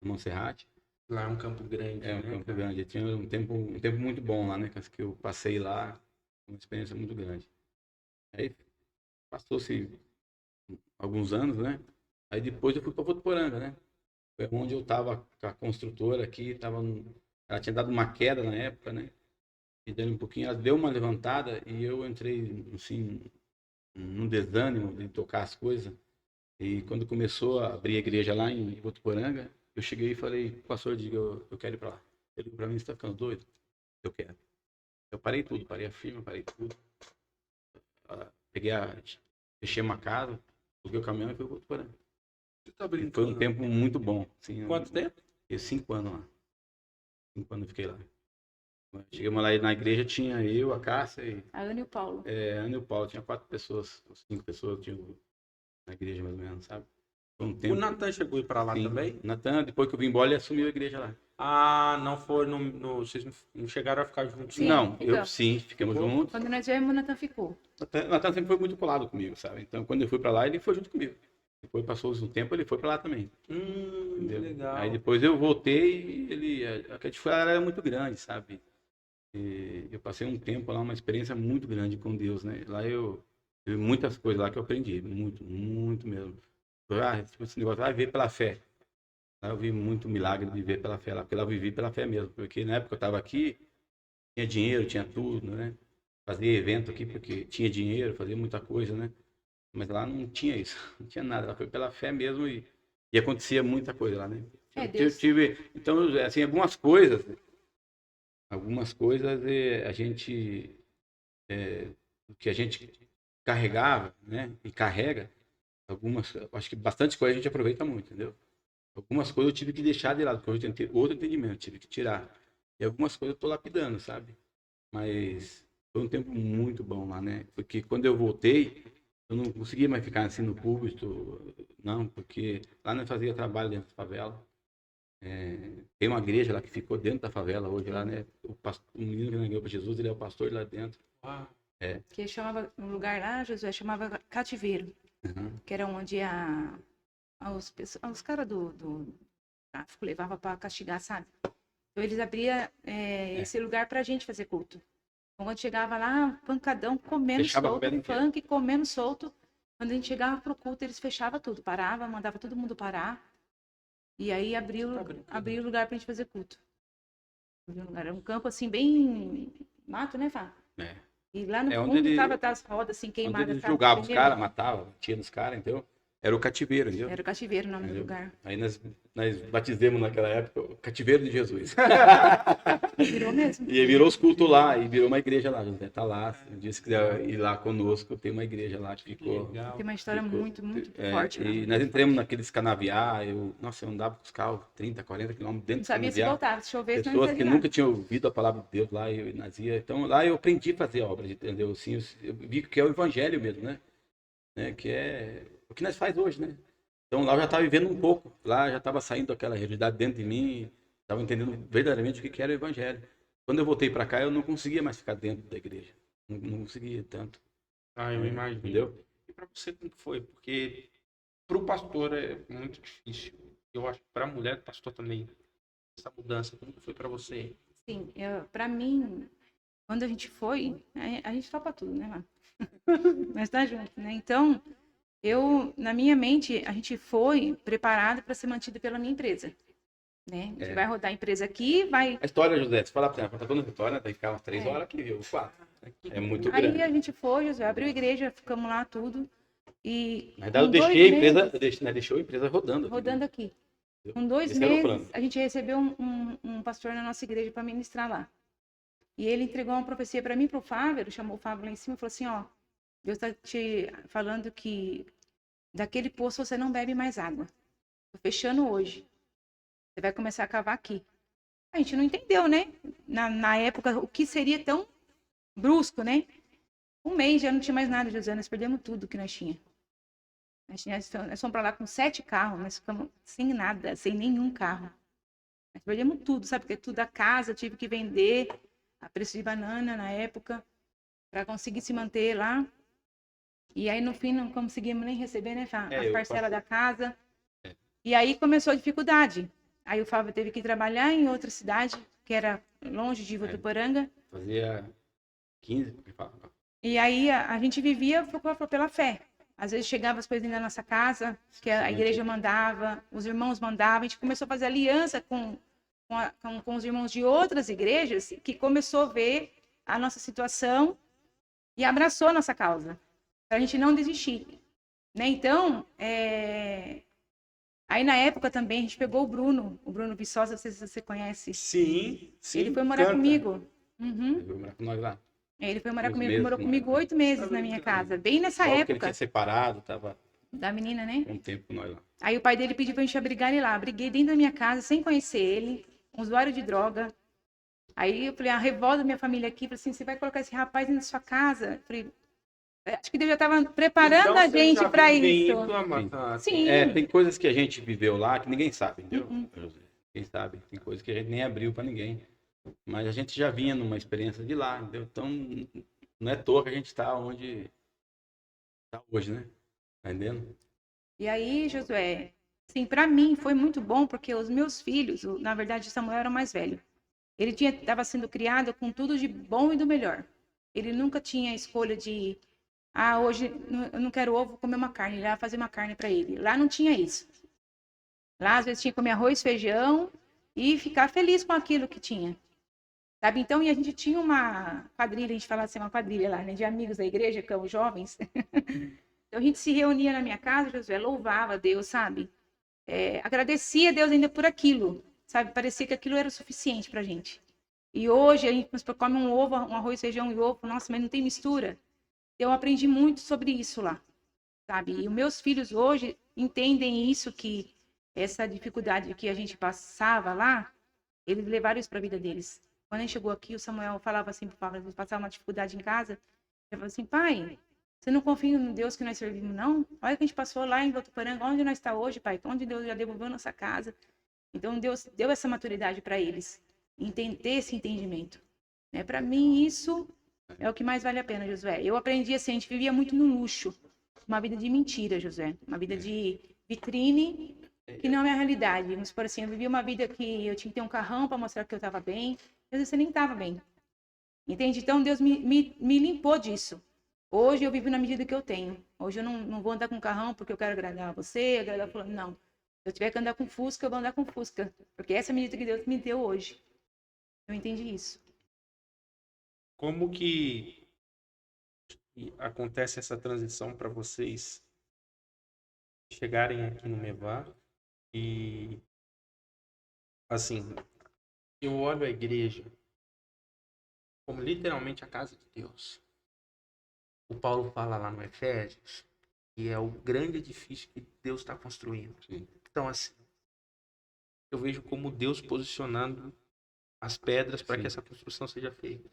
Monte Serrate. Lá é um campo grande. Um né, campo cara? grande. Tinha um tempo muito bom lá, né? Que eu passei lá, uma experiência muito grande. Aí passou-se alguns anos, né? Aí depois eu fui para Votuporanga, né? Foi onde eu estava com a construtora aqui, ela tinha dado uma queda na época, né? E dando um pouquinho, ela deu uma levantada e eu entrei, assim, num desânimo de tocar as coisas. E quando começou a abrir a igreja lá em Votuporanga, eu cheguei e falei, pastor, diga, eu quero ir para lá. Ele falou para mim, você está ficando doido? Eu quero. Eu parei tudo, parei a firma, parei tudo. Fechei uma casa, peguei o caminhão e fui para Votuporanga. Você tá E brincando? foi um tempo muito bom. Assim, Quanto tempo? 5 anos lá. 5 anos eu fiquei lá. Chegamos lá na igreja, tinha eu, a Cássia e A Ana e o Paulo. a Ana e o Paulo. Tinha 4 pessoas, 5 pessoas tinha na igreja mais ou menos, sabe? Foi um tempo. O Natan chegou a ir pra lá Sim. também? Natan, depois que eu vim embora, ele assumiu a igreja lá. Ah, não foi vocês não chegaram a ficar juntos? Sim, Não, ficamos. ficamos juntos. Quando nós viemos, o Natan ficou. Natan sempre foi muito colado comigo, sabe? Então, quando eu fui pra lá, ele foi junto comigo. Depois passou um tempo, ele foi pra lá também. Que Entendeu? legal. Aí depois eu voltei e a Catifara era muito grande, sabe? E eu passei um tempo lá, uma experiência muito grande com Deus, né? Lá eu tive muitas coisas lá que eu aprendi, muito, muito mesmo. Tipo, esse negócio, viver pela fé. Lá eu vi muito milagre de viver pela fé lá, porque lá eu vivi pela fé mesmo. Porque na época eu estava aqui, tinha dinheiro, tinha tudo, né? fazia evento aqui porque tinha dinheiro, fazia muita coisa, né? Mas lá não tinha isso, não tinha nada. Ela foi pela fé mesmo e acontecia muita coisa lá, né? Deus. Então, assim, algumas coisas a gente, o que a gente carregava, né? E carrega, acho que bastante coisa a gente aproveita muito, entendeu? Algumas coisas eu tive que deixar de lado, porque hoje eu tenho outro entendimento, eu tive que tirar. E algumas coisas eu tô lapidando, sabe? Mas foi um tempo muito bom lá, né? Porque quando eu voltei, eu não conseguia mais ficar assim no púlpito, não, porque lá nós fazia trabalho dentro da favela. Tem uma igreja lá que ficou dentro da favela hoje lá, né? O menino que ganhou para Jesus, ele é o pastor lá dentro. Que chamava, um lugar lá, Josué, chamava Cativeiro, Uhum. que era onde os caras do tráfico levavam para castigar, sabe? Então eles abriam esse lugar pra gente fazer culto. Então, quando chegava lá, pancadão, comendo Fechava a solto, favela inteira. funk, comendo solto. Quando a gente chegava pro culto, eles fechavam tudo, parava, mandava todo mundo parar. E aí abriu o lugar pra gente fazer culto. Era um campo assim, bem mato, né, Fá? É. E lá no Onde fundo tava as rodas assim, onde queimadas. eles sabe? julgavam os Primeiro, caras, matavam, batia nos caras, entendeu? Era o cativeiro, entendeu? Era o Cativeiro o nome do Entendeu? lugar. Aí nós batizemos naquela época o cativeiro de Jesus. Virou mesmo. E virou os cultos lá, e virou uma igreja lá. José tá lá, um dia se quiser ir lá conosco, tem uma igreja lá que ficou. Legal. Tem uma história ficou- muito forte lá. E nós entramos naqueles canaviais, eu andava com os carros 30, 40 quilômetros dentro Não dos sabia se canaviais. voltava, se chovesse, não Pessoas ia que lá. nunca tinham ouvido a palavra de Deus lá, e nós ia. Então lá eu aprendi a fazer obras, entendeu? Assim, eu vi que é o evangelho mesmo, né? Que é o que nós faz hoje, né? Então lá eu já estava vivendo um pouco, lá já estava saindo aquela realidade dentro de mim, estava entendendo verdadeiramente o que era o evangelho. Quando eu voltei para cá, eu não conseguia mais ficar dentro da igreja, não conseguia tanto, Eu imagino. entendeu? E para você como que foi? Porque para o pastor é muito difícil. Eu acho que para a mulher, pastor também, essa mudança, como que foi para você? Sim, pra mim, quando a gente foi, a gente topa tudo, né, mano? Mas tá junto, né? Então, na minha mente, a gente foi preparado para ser mantido pela minha empresa, né? A gente vai rodar a empresa aqui, vai... A história, José, você fala para ela, tá toda a história, tem que ficar umas 3 horas aqui, viu? 4. É muito Aí grande. a gente foi, Josué, abriu a igreja, ficamos lá tudo. E Na verdade, eu com deixei a 2 empresa, meses, deixou a empresa rodando. Aqui, rodando né? aqui. Com 2 Esse era o meses, plano. a gente recebeu um pastor na nossa igreja para ministrar lá. E ele entregou uma profecia para mim, para o Fábio, ele chamou o Fábio lá em cima e falou assim, ó, Deus está te falando que daquele poço você não bebe mais água. Tô fechando hoje. Você vai começar a cavar aqui. A gente não entendeu, né? Na época, o que seria tão brusco, né? Um mês já não tinha mais nada, José. Nós perdemos tudo que nós tínhamos. Nós fomos para lá com 7 carros, nós ficamos sem nada, sem nenhum carro. Nós perdemos tudo, sabe? Porque tudo a casa, eu tive que vender a preço de banana na época para conseguir se manter lá. E aí, no fim, não conseguimos nem receber, né, Fá? As parcelas da casa. E aí começou a dificuldade. Aí o Fábio teve que trabalhar em outra cidade, que era longe de Votuporanga. Fazia 15. E aí a gente vivia pela fé. Às vezes chegava as coisas na nossa casa, que a igreja mandava, os irmãos mandavam. A gente começou a fazer aliança com os irmãos de outras igrejas, que começou a ver a nossa situação e abraçou a nossa causa, para a gente não desistir. Né? Então, aí na época também a gente pegou o Bruno Viçosa, não sei se você conhece. Sim. Ele foi morar comigo. Ele foi morar com nós lá. Ele foi morar Uns comigo, meses morou com comigo nós, 8 meses na minha casa, bem nessa Logo que ele época tinha separado, tava da menina, né? um tempo com nós lá. Aí o pai dele pediu pra gente abrigar ele lá. Abriguei dentro da minha casa, sem conhecer ele, um usuário de droga. Aí eu falei, a revolta da minha família aqui, falei assim, você vai colocar esse rapaz dentro da sua casa? Eu falei, acho que Deus já estava preparando a gente para isso. Sim. Tem coisas que a gente viveu lá que ninguém sabe, entendeu? Quem sabe? Tem coisas que a gente nem abriu para ninguém. Mas a gente já vinha numa experiência de lá, entendeu? Então, não é à toa que a gente está onde está hoje, né? Tá entendendo? E aí, Josué, assim, para mim foi muito bom, porque os meus filhos, na verdade, Samuel era o mais velho. Ele estava sendo criado com tudo de bom e do melhor. Ele nunca tinha escolha de, hoje eu não quero ovo, vou comer uma carne. Ele ia fazer uma carne para ele. Lá não tinha isso. Lá, às vezes, tinha que comer arroz, feijão e ficar feliz com aquilo que tinha. sabe? Então, e a gente tinha uma quadrilha, a gente falava assim, uma quadrilha lá, né, de amigos da igreja, que são os jovens. Então, a gente se reunia na minha casa, Josué, louvava a Deus, sabe? Agradecia a Deus ainda por aquilo, sabe? Parecia que aquilo era o suficiente pra gente. E hoje a gente come um ovo, um arroz, feijão e ovo, nossa, mas não tem mistura. Eu aprendi muito sobre isso lá, sabe? E os meus filhos hoje entendem isso, que essa dificuldade que a gente passava lá, eles levaram isso para a vida deles. Quando a gente chegou aqui, o Samuel falava assim pro Pablo, eles passavam uma dificuldade em casa, ele falava assim, pai, você não confia no Deus que nós servimos, não? Olha o que a gente passou lá em Votuporanga, onde nós está hoje, pai? Onde Deus já devolveu nossa casa. Então, Deus deu essa maturidade para eles, ter esse entendimento. Né? Para mim, isso é o que mais vale a pena, Josué. Eu aprendi assim, a gente vivia muito no luxo, uma vida de mentira, Josué, uma vida de vitrine, que não é a minha realidade. Vamos supor assim, eu vivia uma vida que eu tinha que ter um carrão para mostrar que eu estava bem, às vezes você nem estava bem. Entende? Então, Deus me limpou disso. Hoje eu vivo na medida que eu tenho. Hoje eu não vou andar com carrão porque eu quero agradar você, agradar fulano. Não. Se eu tiver que andar com Fusca, eu vou andar com Fusca. Porque essa é a medida que Deus me deu hoje. Eu entendi isso. Como que acontece essa transição para vocês chegarem aqui no Mevá? E, assim, eu olho a igreja como literalmente a casa de Deus. O Paulo fala lá no Efésios que é o grande edifício que Deus está construindo. Sim. Então, assim, eu vejo como Deus posicionando as pedras para que essa construção seja feita.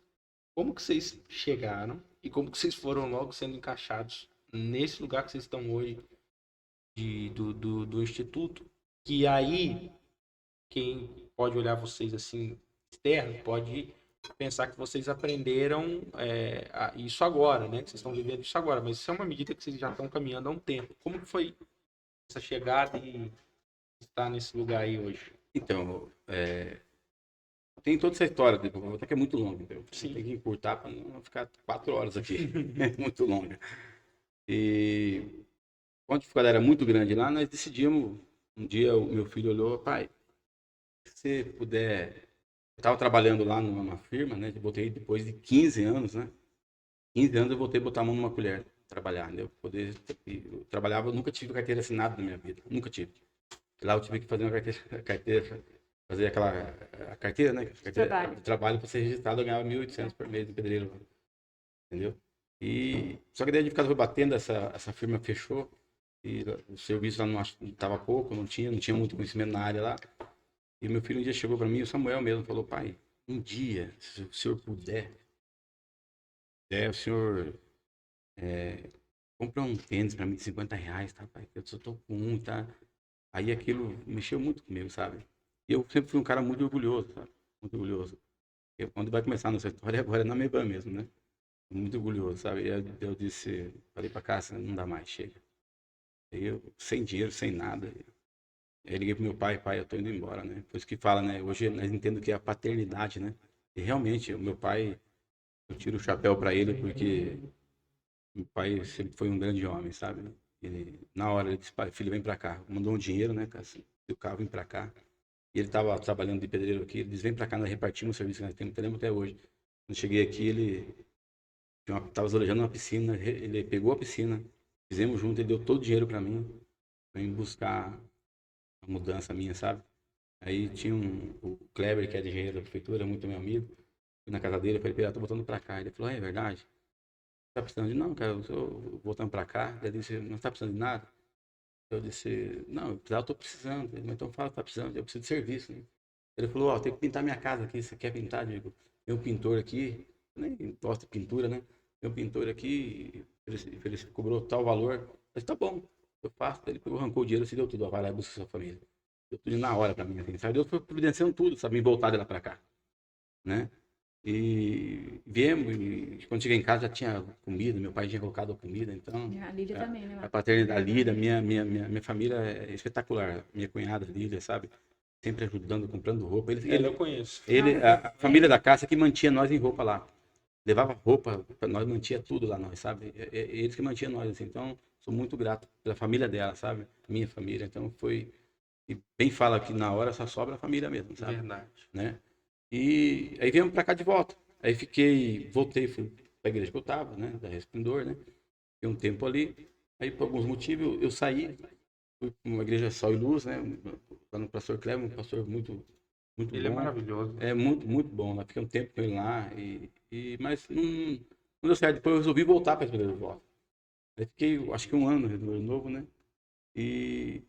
Como que vocês chegaram e como que vocês foram logo sendo encaixados nesse lugar que vocês estão hoje do Instituto? Que aí, quem pode olhar vocês assim, externo, pode pensar que vocês aprenderam isso agora, né? Que vocês estão vivendo isso agora, mas isso é uma medida que vocês já estão caminhando há um tempo. Como que foi essa chegada e estar nesse lugar aí hoje? Então, tem toda essa história, até que é muito longa, então Sim. tem que encurtar para não ficar 4 horas aqui. É muito longa. E quando a dificuldade era muito grande lá, nós decidimos, um dia o meu filho olhou, pai, se você puder... Eu estava trabalhando lá numa firma, né? Eu botei depois de 15 anos, né? 15 anos eu voltei a botar a mão numa colher, trabalhar, né? Eu trabalhava, eu nunca tive carteira assinada na minha vida, nunca tive. Lá eu tive que fazer uma carteira fazer a carteira, né? Carteira de trabalho para ser registrado, eu ganhava 1.800 por mês de pedreiro, entendeu? E só que daí a gente foi batendo, essa firma fechou e o serviço lá não estava pouco, não tinha muito conhecimento na área lá. E meu filho um dia chegou para mim, o Samuel mesmo, falou, pai, um dia, se o senhor puder, o senhor compra um tênis para mim de R$50, tá, pai? Eu só tô com um, tá? Aí aquilo mexeu muito comigo, sabe? E eu sempre fui um cara muito orgulhoso, sabe? Muito orgulhoso. Quando vai começar a nossa história, agora é na Meban mesmo, né? Muito orgulhoso, sabe? E eu disse, falei pra casa, não dá mais, chega. Aí eu, sem dinheiro, sem nada. Aí liguei pro meu pai, eu tô indo embora, né? Por isso que fala, né? Hoje nós entendemos que é a paternidade, né? E realmente, o meu pai, eu tiro o chapéu pra ele porque meu pai sempre foi um grande homem, sabe? Ele, na hora, ele disse, pai, filho, vem pra cá. Mandou um dinheiro, né, cara? Do carro, vem pra cá. E ele tava trabalhando de pedreiro aqui. Ele disse, vem pra cá, nós repartimos o serviço que nós temos. Eu lembro até hoje. Quando cheguei aqui, ele tava zorejando uma piscina. Ele pegou a piscina, fizemos junto. Ele deu todo o dinheiro pra mim. Vem buscar a mudança minha, sabe? Aí tinha o Kleber, que é de engenheiro da prefeitura, muito meu amigo. Fui na casa dele, eu falei, tô voltando pra cá. Ele falou, é verdade? Tá precisando de não, cara, eu tô voltando pra cá. Ele disse, não tá precisando de nada? Eu disse, não, eu tô precisando. Ele, mas então fala que tá precisando, eu preciso de serviço, né? Ele falou, ó, tem que pintar minha casa aqui, você quer pintar? Eu digo, tem um pintor aqui, nem gosto de pintura, né? Tem um pintor aqui, ele cobrou tal valor. Eu disse, tá bom, eu faço. Ele pegou, arrancou o dinheiro, se deu tudo, ó, vai lá e busca sua família. Deu tudo na hora pra mim, assim, sabe? Deus foi providenciando tudo, sabe? Me voltar de lá pra cá, né? E viemos, e quando cheguei em casa já tinha comida, meu pai tinha colocado a comida, então... A Lília também, né? A paternidade, a Lília, minha família é espetacular. Minha cunhada, Lília, sabe? Sempre ajudando, comprando roupa. Eu conheço. A família da casa que mantinha nós em roupa lá. Levava roupa para nós, mantinha tudo lá nós, sabe? Eles que mantinham nós, assim. Então, sou muito grato pela família dela, sabe? Minha família. Então, foi... E bem fala que na hora só sobra a família mesmo, sabe? Verdade. Né? E aí viemos para cá de volta. Aí voltei, fui para a igreja que eu estava, né, da Resplendor, né? Fiquei um tempo ali. Aí, por alguns motivos, eu saí, fui para uma igreja Sol e Luz, né? Lá no pastor Cleber, um pastor muito Ele é bom. maravilhoso. É muito bom. Lá fiquei um tempo com ele lá, mas não deu certo. Depois eu resolvi voltar para a igreja de volta. Aí fiquei, acho que um ano no Novo, né? E,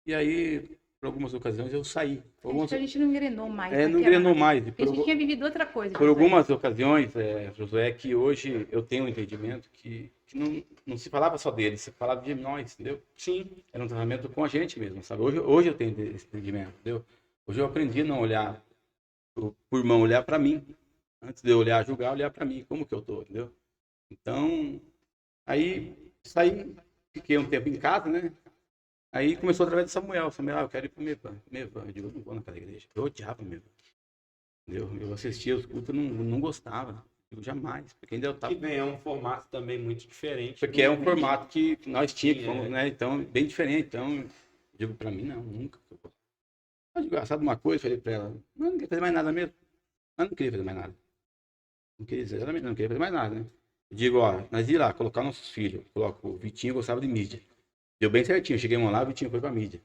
e aí, por algumas ocasiões, eu saí. Acho que a gente não engrenou mais Não naquela... engrenou mais. E A gente tinha vivido outra coisa. por Josué. algumas ocasiões, Josué, que hoje eu tenho um entendimento que não se falava só dele, se falava de nós, entendeu? Sim. Era um tratamento com a gente mesmo, sabe? Hoje eu tenho esse entendimento, entendeu? Hoje eu aprendi a não olhar por irmão, olhar para mim. Antes de eu julgar, olhar para mim, como que eu tô, entendeu? Então, aí saí, fiquei um tempo em casa, né? Aí começou através de Samuel. Samuel, eu quero ir para Meva. Eu digo, eu não vou naquela igreja. Eu odiava Meva. Entendeu? Eu assistia os cultos, eu não gostava. Eu jamais. Porque ainda eu tava... Que vem, é um formato também muito diferente. Porque é um formato que nós tínhamos, Sim, é. né? Então, bem diferente. Então, eu digo para mim, não, nunca. Eu digo, sabe uma coisa? Falei para ela, não queria fazer mais nada mesmo. Eu não queria fazer mais nada. Não queria, exatamente, não queria fazer mais nada, né? Eu digo, ó, nós ia lá, colocar nossos filhos. Coloco, o Vitinho gostava de mídia. Deu bem certinho. Cheguei lá, o Vitinho foi pra mídia.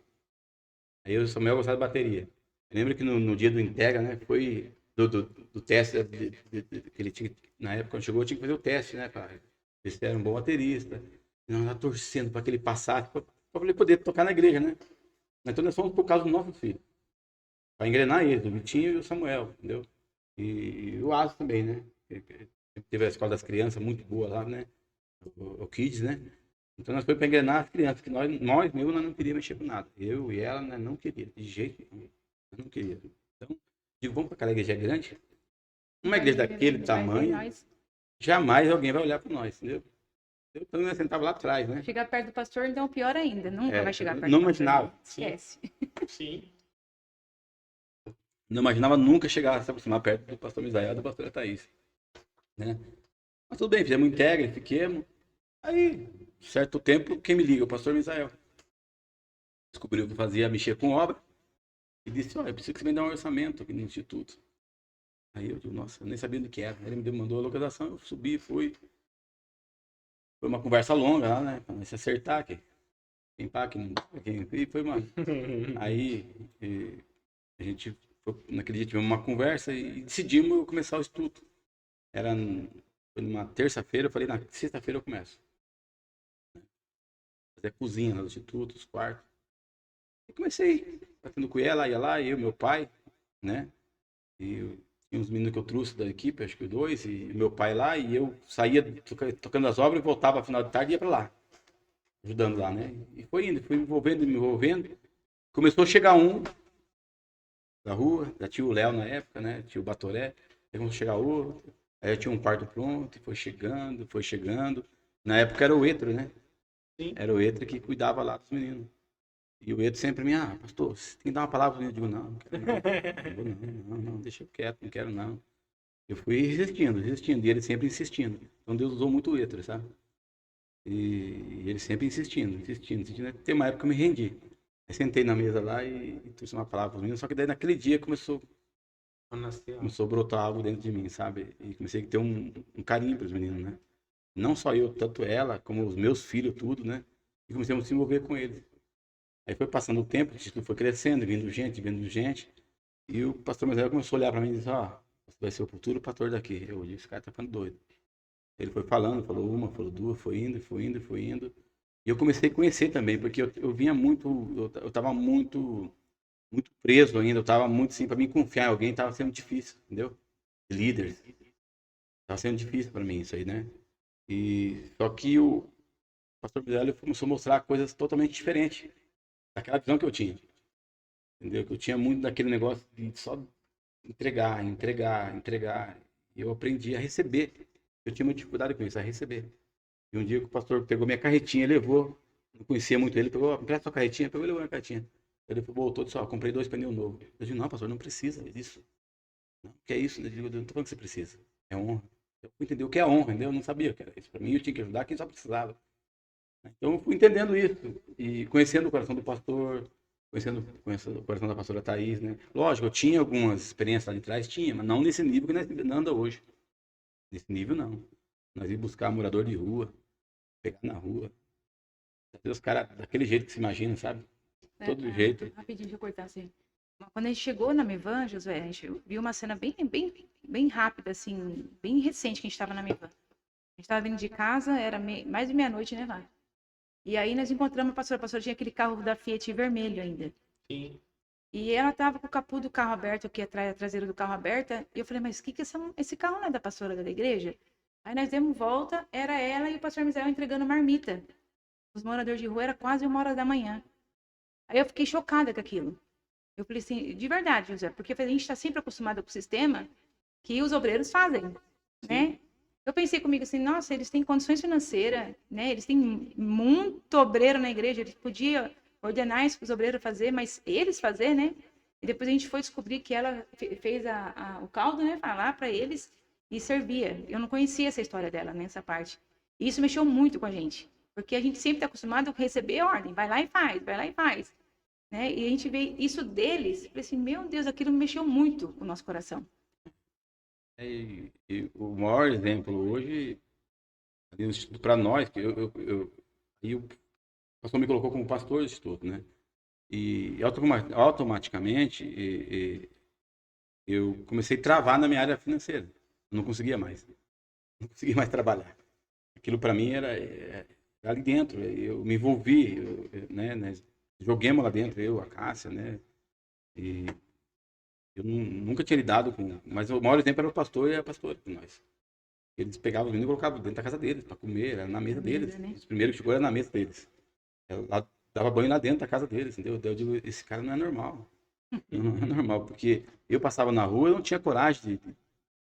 Aí o Samuel gostava de bateria. Eu lembro que no dia do Integra, né? Foi do teste que ele tinha. Na época, quando chegou, eu tinha que fazer o teste, né? Pra ver se era um bom baterista. E nós lá torcendo para que ele passasse, para ele poder tocar na igreja, né? Então nós fomos por causa do nosso filho. Para engrenar eles, o Vitinho e o Samuel, entendeu? E o Aso também, né? Teve a escola das crianças muito boa lá, né? O Kids, né? Então nós foi para engrenar as crianças, que nós mesmo nós não queríamos mexer com nada. Eu e ela, né, não queríamos, de jeito nenhum. Eu não queria. Então, digo, vamos para aquela igreja grande? Uma igreja daquele tamanho, jamais alguém vai olhar para nós, entendeu? Então nós sentava lá atrás, né? Chegar perto do pastor, então, pior ainda. Nunca vai chegar perto não do pastor. imaginava. Esquece. Sim. Não imaginava nunca chegar a se aproximar perto do pastor Misael e da pastora Thaís, né? Mas tudo bem, fizemos integra, fiquemos. Aí, certo tempo, quem me liga? O pastor Misael. Descobriu que fazia mexer com obra e disse, olha, eu preciso que você me dê um orçamento aqui no instituto. Aí eu digo, nossa, eu nem sabia do que era. Ele me mandou a localização, eu subi, fui. Foi uma conversa longa lá, né? Pra se acertar aqui. Quem pá, quem e foi uma... Aí a gente, naquele dia tivemos uma conversa e decidimos começar o estudo. Foi numa terça-feira, eu falei, na sexta-feira eu começo. Fazer a cozinha lá do instituto, os quartos. E comecei, batendo com ela, ia lá, eu, meu pai, né? E tinha uns meninos que eu trouxe da equipe, acho que 2, e meu pai lá, e eu saía tocando as obras e voltava no final de tarde e ia para lá, ajudando lá, né? E foi indo, fui me envolvendo. Começou a chegar um da rua, já tinha o Léo na época, né? Tinha o Batoré, aí começou a chegar outro, aí eu tinha um quarto pronto, e foi chegando. Na época era o Etro, né? Sim. Era o Etro que cuidava lá dos meninos. E o Edo sempre me, pastor, você tem que dar uma palavra. Eu digo, não quero não, deixa quieto, não quero não. Eu fui resistindo, e ele sempre insistindo. Então Deus usou muito o Edo, sabe? E ele sempre insistindo. Tem uma época que eu me rendi. Aí sentei na mesa lá e trouxe uma palavra para os meninos, só que daí naquele dia começou a brotar algo dentro de mim, sabe? E comecei a ter um carinho para os meninos, né? Não só eu, tanto ela, como os meus filhos, tudo, né? E comecei a se envolver com eles. Aí foi passando o tempo, o instituto foi crescendo, vindo gente. E o pastor Misael começou a olhar para mim e disse, você vai ser o futuro pastor daqui. Eu disse, esse cara tá ficando doido. Ele foi falando, falou uma, falou duas, foi indo. E eu comecei a conhecer também, porque eu vinha muito, eu tava muito preso ainda, eu tava muito assim, para mim confiar em alguém tava sendo difícil, entendeu? Líderes. Tava sendo difícil para mim isso aí, né? E só que o pastor Misael começou a mostrar coisas totalmente diferentes daquela visão que eu tinha, entendeu? Que eu tinha muito daquele negócio de só entregar. E eu aprendi a receber. Eu tinha muita dificuldade com isso, a receber. E um dia que o pastor pegou minha carretinha, levou, não conhecia muito ele, pegou, empresta sua carretinha, pegou e levou minha carretinha. Ele voltou e disse, comprei 2 pneus novos. Eu disse, não, pastor, não precisa disso. Não, o que é isso? Eu digo, não tô falando que você precisa. É honra. Eu fui entender o que é honra, entendeu? Eu não sabia o que era isso. Para mim, eu tinha que ajudar quem só precisava. Então, eu fui entendendo isso e conhecendo o coração do pastor, conhecendo o coração da pastora Thaís, né? Lógico, eu tinha algumas experiências lá de trás, tinha, mas não nesse nível que nós anda hoje. Nesse nível, não. Nós ia buscar morador de rua, pegar na rua. Fazer os caras daquele jeito que se imagina, sabe? Todo jeito. Rapidinho, deixa eu cortar assim. Quando a gente chegou na Mevan, Josué, a gente viu uma cena bem rápida, assim, bem recente que a gente estava na Mevan. A gente estava vindo de casa, era mais de meia-noite, né, lá? E aí nós encontramos a pastora tinha aquele carro da Fiat vermelho ainda. Sim. E ela tava com o capô do carro aberto, aqui atrás, a traseira do carro aberta. E eu falei, mas o que esse carro não é da pastora da igreja? Aí nós demos volta, era ela e o pastor Misael entregando marmita. Os moradores de rua, era quase 1 hora da manhã. Aí eu fiquei chocada com aquilo. Eu falei assim, de verdade, José, porque a gente está sempre acostumado com o sistema que os obreiros fazem, né? Eu pensei comigo assim, nossa, eles têm condições financeiras, né? Eles têm muito obreiro na igreja, eles podiam ordenar isso para os obreiros fazer, mas eles fazer, né? E depois a gente foi descobrir que ela fez o caldo, né? Falar para eles e servia. Eu não conhecia essa história dela nessa parte. E isso mexeu muito com a gente, porque a gente sempre está acostumado a receber ordem, vai lá e faz, vai lá e faz. Né? E a gente vê isso deles, falei assim, meu Deus, aquilo mexeu muito com o nosso coração. E o maior exemplo hoje, para nós, que e o pastor me colocou como pastor do instituto, né? E automaticamente eu comecei a travar na minha área financeira. Não conseguia mais. Não conseguia mais trabalhar. Aquilo para mim era ali dentro. Eu me envolvi, né? Joguemos lá dentro, eu, a Cássia, né? E eu nunca tinha lidado com... Mas o maior exemplo era o pastor e a pastora com nós. Eles pegavam os meninos e colocavam dentro da casa deles para comer, era na mesa deles. Né? Os primeiros que chegou era na mesa deles. Ela dava banho lá dentro da casa deles, entendeu? Eu digo, esse cara não é normal. Não é normal, porque eu passava na rua, eu não tinha coragem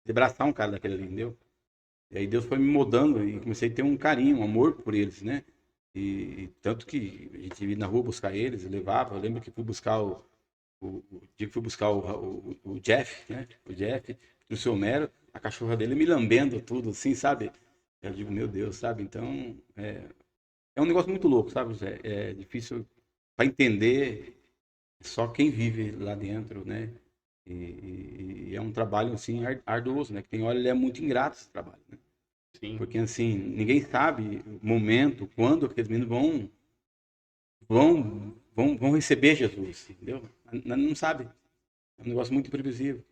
de abraçar um cara daquele ali, entendeu? E aí Deus foi me moldando e comecei a ter um carinho, um amor por eles, né? E tanto que a gente ia na rua buscar eles, levava. Eu lembro que fui buscar o dia que fui buscar o Jeff, né? O Jeff, do seu Mero, a cachorra dele me lambendo tudo, assim, sabe? Eu digo, meu Deus, sabe? Então, é um negócio muito louco, sabe, José? É difícil para entender só quem vive lá dentro, né? E é um trabalho, assim, arduoso, né? Que tem hora ele é muito ingrato esse trabalho, né? Sim. Porque, assim, ninguém sabe o momento, quando aqueles meninos vão receber Jesus, entendeu? Não sabe. É um negócio muito imprevisível.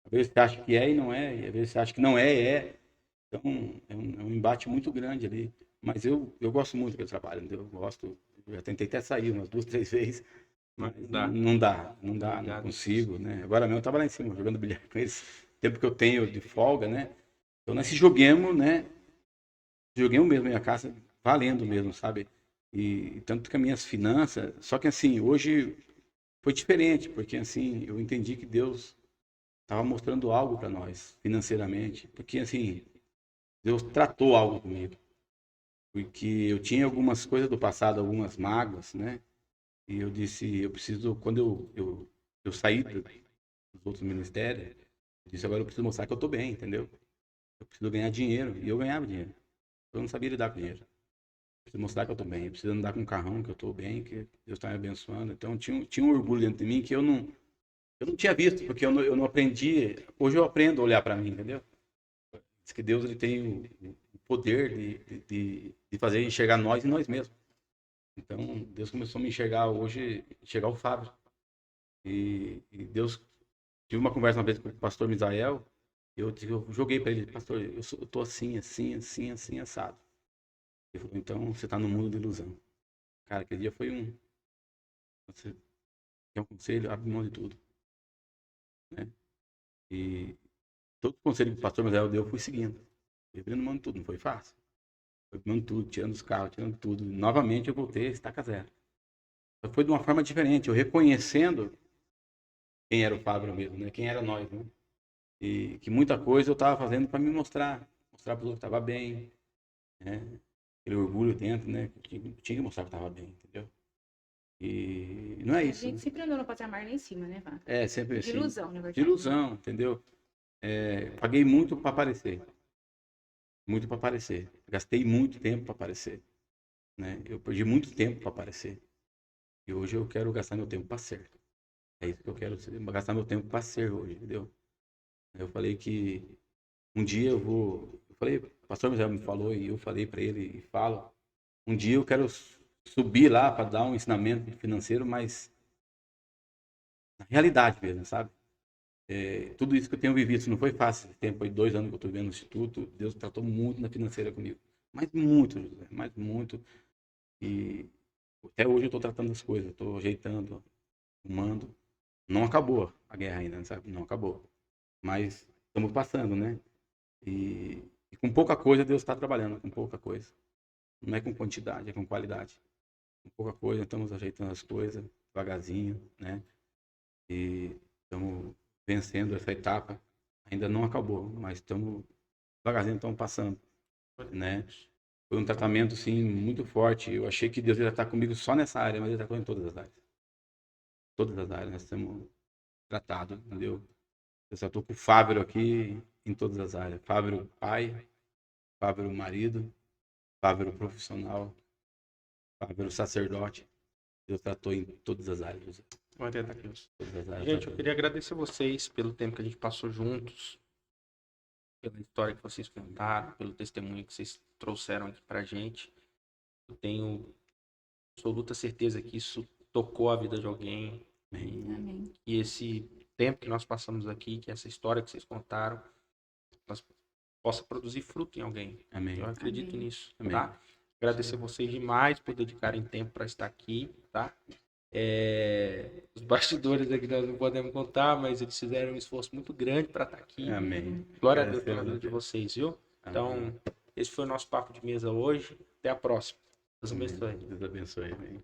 Às vezes você acha que é e não é, e às vezes você acha que não é e é. Então, é um embate muito grande ali. Mas eu gosto muito daquele trabalho, entendeu? Eu gosto, eu já tentei até sair umas 2, 3 vezes, mas não dá, não consigo, né? Agora mesmo eu estava lá em cima, jogando bilhar com eles, tempo que eu tenho de folga, né? Então, nós se joguemos, né? Joguemos mesmo em minha casa, valendo mesmo, sabe? E tanto que as minhas finanças, só que assim, hoje foi diferente, porque assim, eu entendi que Deus estava mostrando algo para nós, financeiramente, porque assim, Deus tratou algo comigo. Porque eu tinha algumas coisas do passado, algumas mágoas, né? E eu disse, eu preciso, quando eu saí dos outros ministérios, eu disse, agora eu preciso mostrar que eu estou bem, entendeu? Eu preciso ganhar dinheiro, e eu ganhava dinheiro. Eu não sabia lidar com dinheiro. Eu preciso mostrar que eu estou bem, eu preciso andar com um carrão, que eu estou bem, que Deus está me abençoando. Então tinha um orgulho dentro de mim que eu não tinha visto, porque eu não aprendi. Hoje eu aprendo a olhar para mim, entendeu? Diz que Deus ele tem o poder de fazer enxergar nós e nós mesmos. Então, Deus começou a me enxergar hoje, enxergar o Fábio. E Deus, tive uma conversa uma vez com o pastor Misael, eu joguei para ele, pastor, eu tô assim, assim, assim, assim, assado. Ele falou, então você está no mundo de ilusão. Cara, aquele dia foi você quer um conselho, abre mão de tudo. Né? E todo o conselho que o pastor Misael deu, eu fui seguindo. Fui abrindo mão de tudo, não foi fácil. Foi abrindo tudo, tirando os carros, tirando tudo. Novamente eu voltei a estaca zero. Só foi de uma forma diferente, eu reconhecendo quem era o Fábio mesmo, né? Quem era nós, né? E que muita coisa eu estava fazendo para me mostrar para os outros que estava bem, né? Aquele orgulho dentro, né? Eu tinha que mostrar que estava bem, entendeu? E não é isso. A gente sempre andou no patamar lá em cima, né, Vá? Sempre assim. De ilusão, na verdade. De ilusão, entendeu? Paguei muito para aparecer. Muito para aparecer. Gastei muito tempo para aparecer. Né? Eu perdi muito tempo para aparecer. E hoje eu quero gastar meu tempo para ser. É isso que eu quero, gastar meu tempo para ser hoje, entendeu? Eu falei que um dia eu vou. Eu falei, o pastor Misael me falou e eu falei para ele e falo. Um dia eu quero subir lá para dar um ensinamento financeiro, mas na realidade mesmo, sabe? Tudo isso que eu tenho vivido, isso não foi fácil. Esse tempo, foi 2 anos que eu estou vivendo no Instituto. Deus tratou muito na financeira comigo. Mas muito, José, mas muito. E até hoje eu estou tratando as coisas, estou ajeitando, arrumando. Não acabou a guerra ainda, sabe? Não acabou. Mas estamos passando, né? E com pouca coisa Deus está trabalhando, com pouca coisa. Não é com quantidade, é com qualidade. Com pouca coisa, estamos ajeitando as coisas, devagarzinho, né? E estamos vencendo essa etapa. Ainda não acabou, mas estamos devagarzinho, estamos passando, né? Foi um tratamento, sim, muito forte. Eu achei que Deus ia estar comigo só nessa área, mas Ele está comigo em todas as áreas. Todas as áreas nós estamos tratados, entendeu? Eu só estou com o Fábio aqui em todas as áreas. Fábio pai, Fábio marido, Fábio profissional, Fábio sacerdote. Deus tratou em todas as áreas, José. Glória a Deus. Todas as áreas. Gente, eu queria agradecer vocês pelo tempo que a gente passou juntos, pela história que vocês contaram, pelo testemunho que vocês trouxeram aqui pra gente. Eu tenho absoluta certeza que isso tocou a vida de alguém. Amém. E esse tempo que nós passamos aqui, que essa história que vocês contaram, nós possa produzir fruto em alguém. Amém. Eu acredito Amém. nisso, Amém. tá? Agradecer vocês demais por dedicarem tempo para estar aqui, tá? Os bastidores aqui nós não podemos contar, mas eles fizeram um esforço muito grande para estar aqui. Amém. Glória a Deus pela vida de vocês, viu? Então, esse foi o nosso papo de mesa hoje. Até a próxima. Deus abençoe. Deus abençoe. Amém.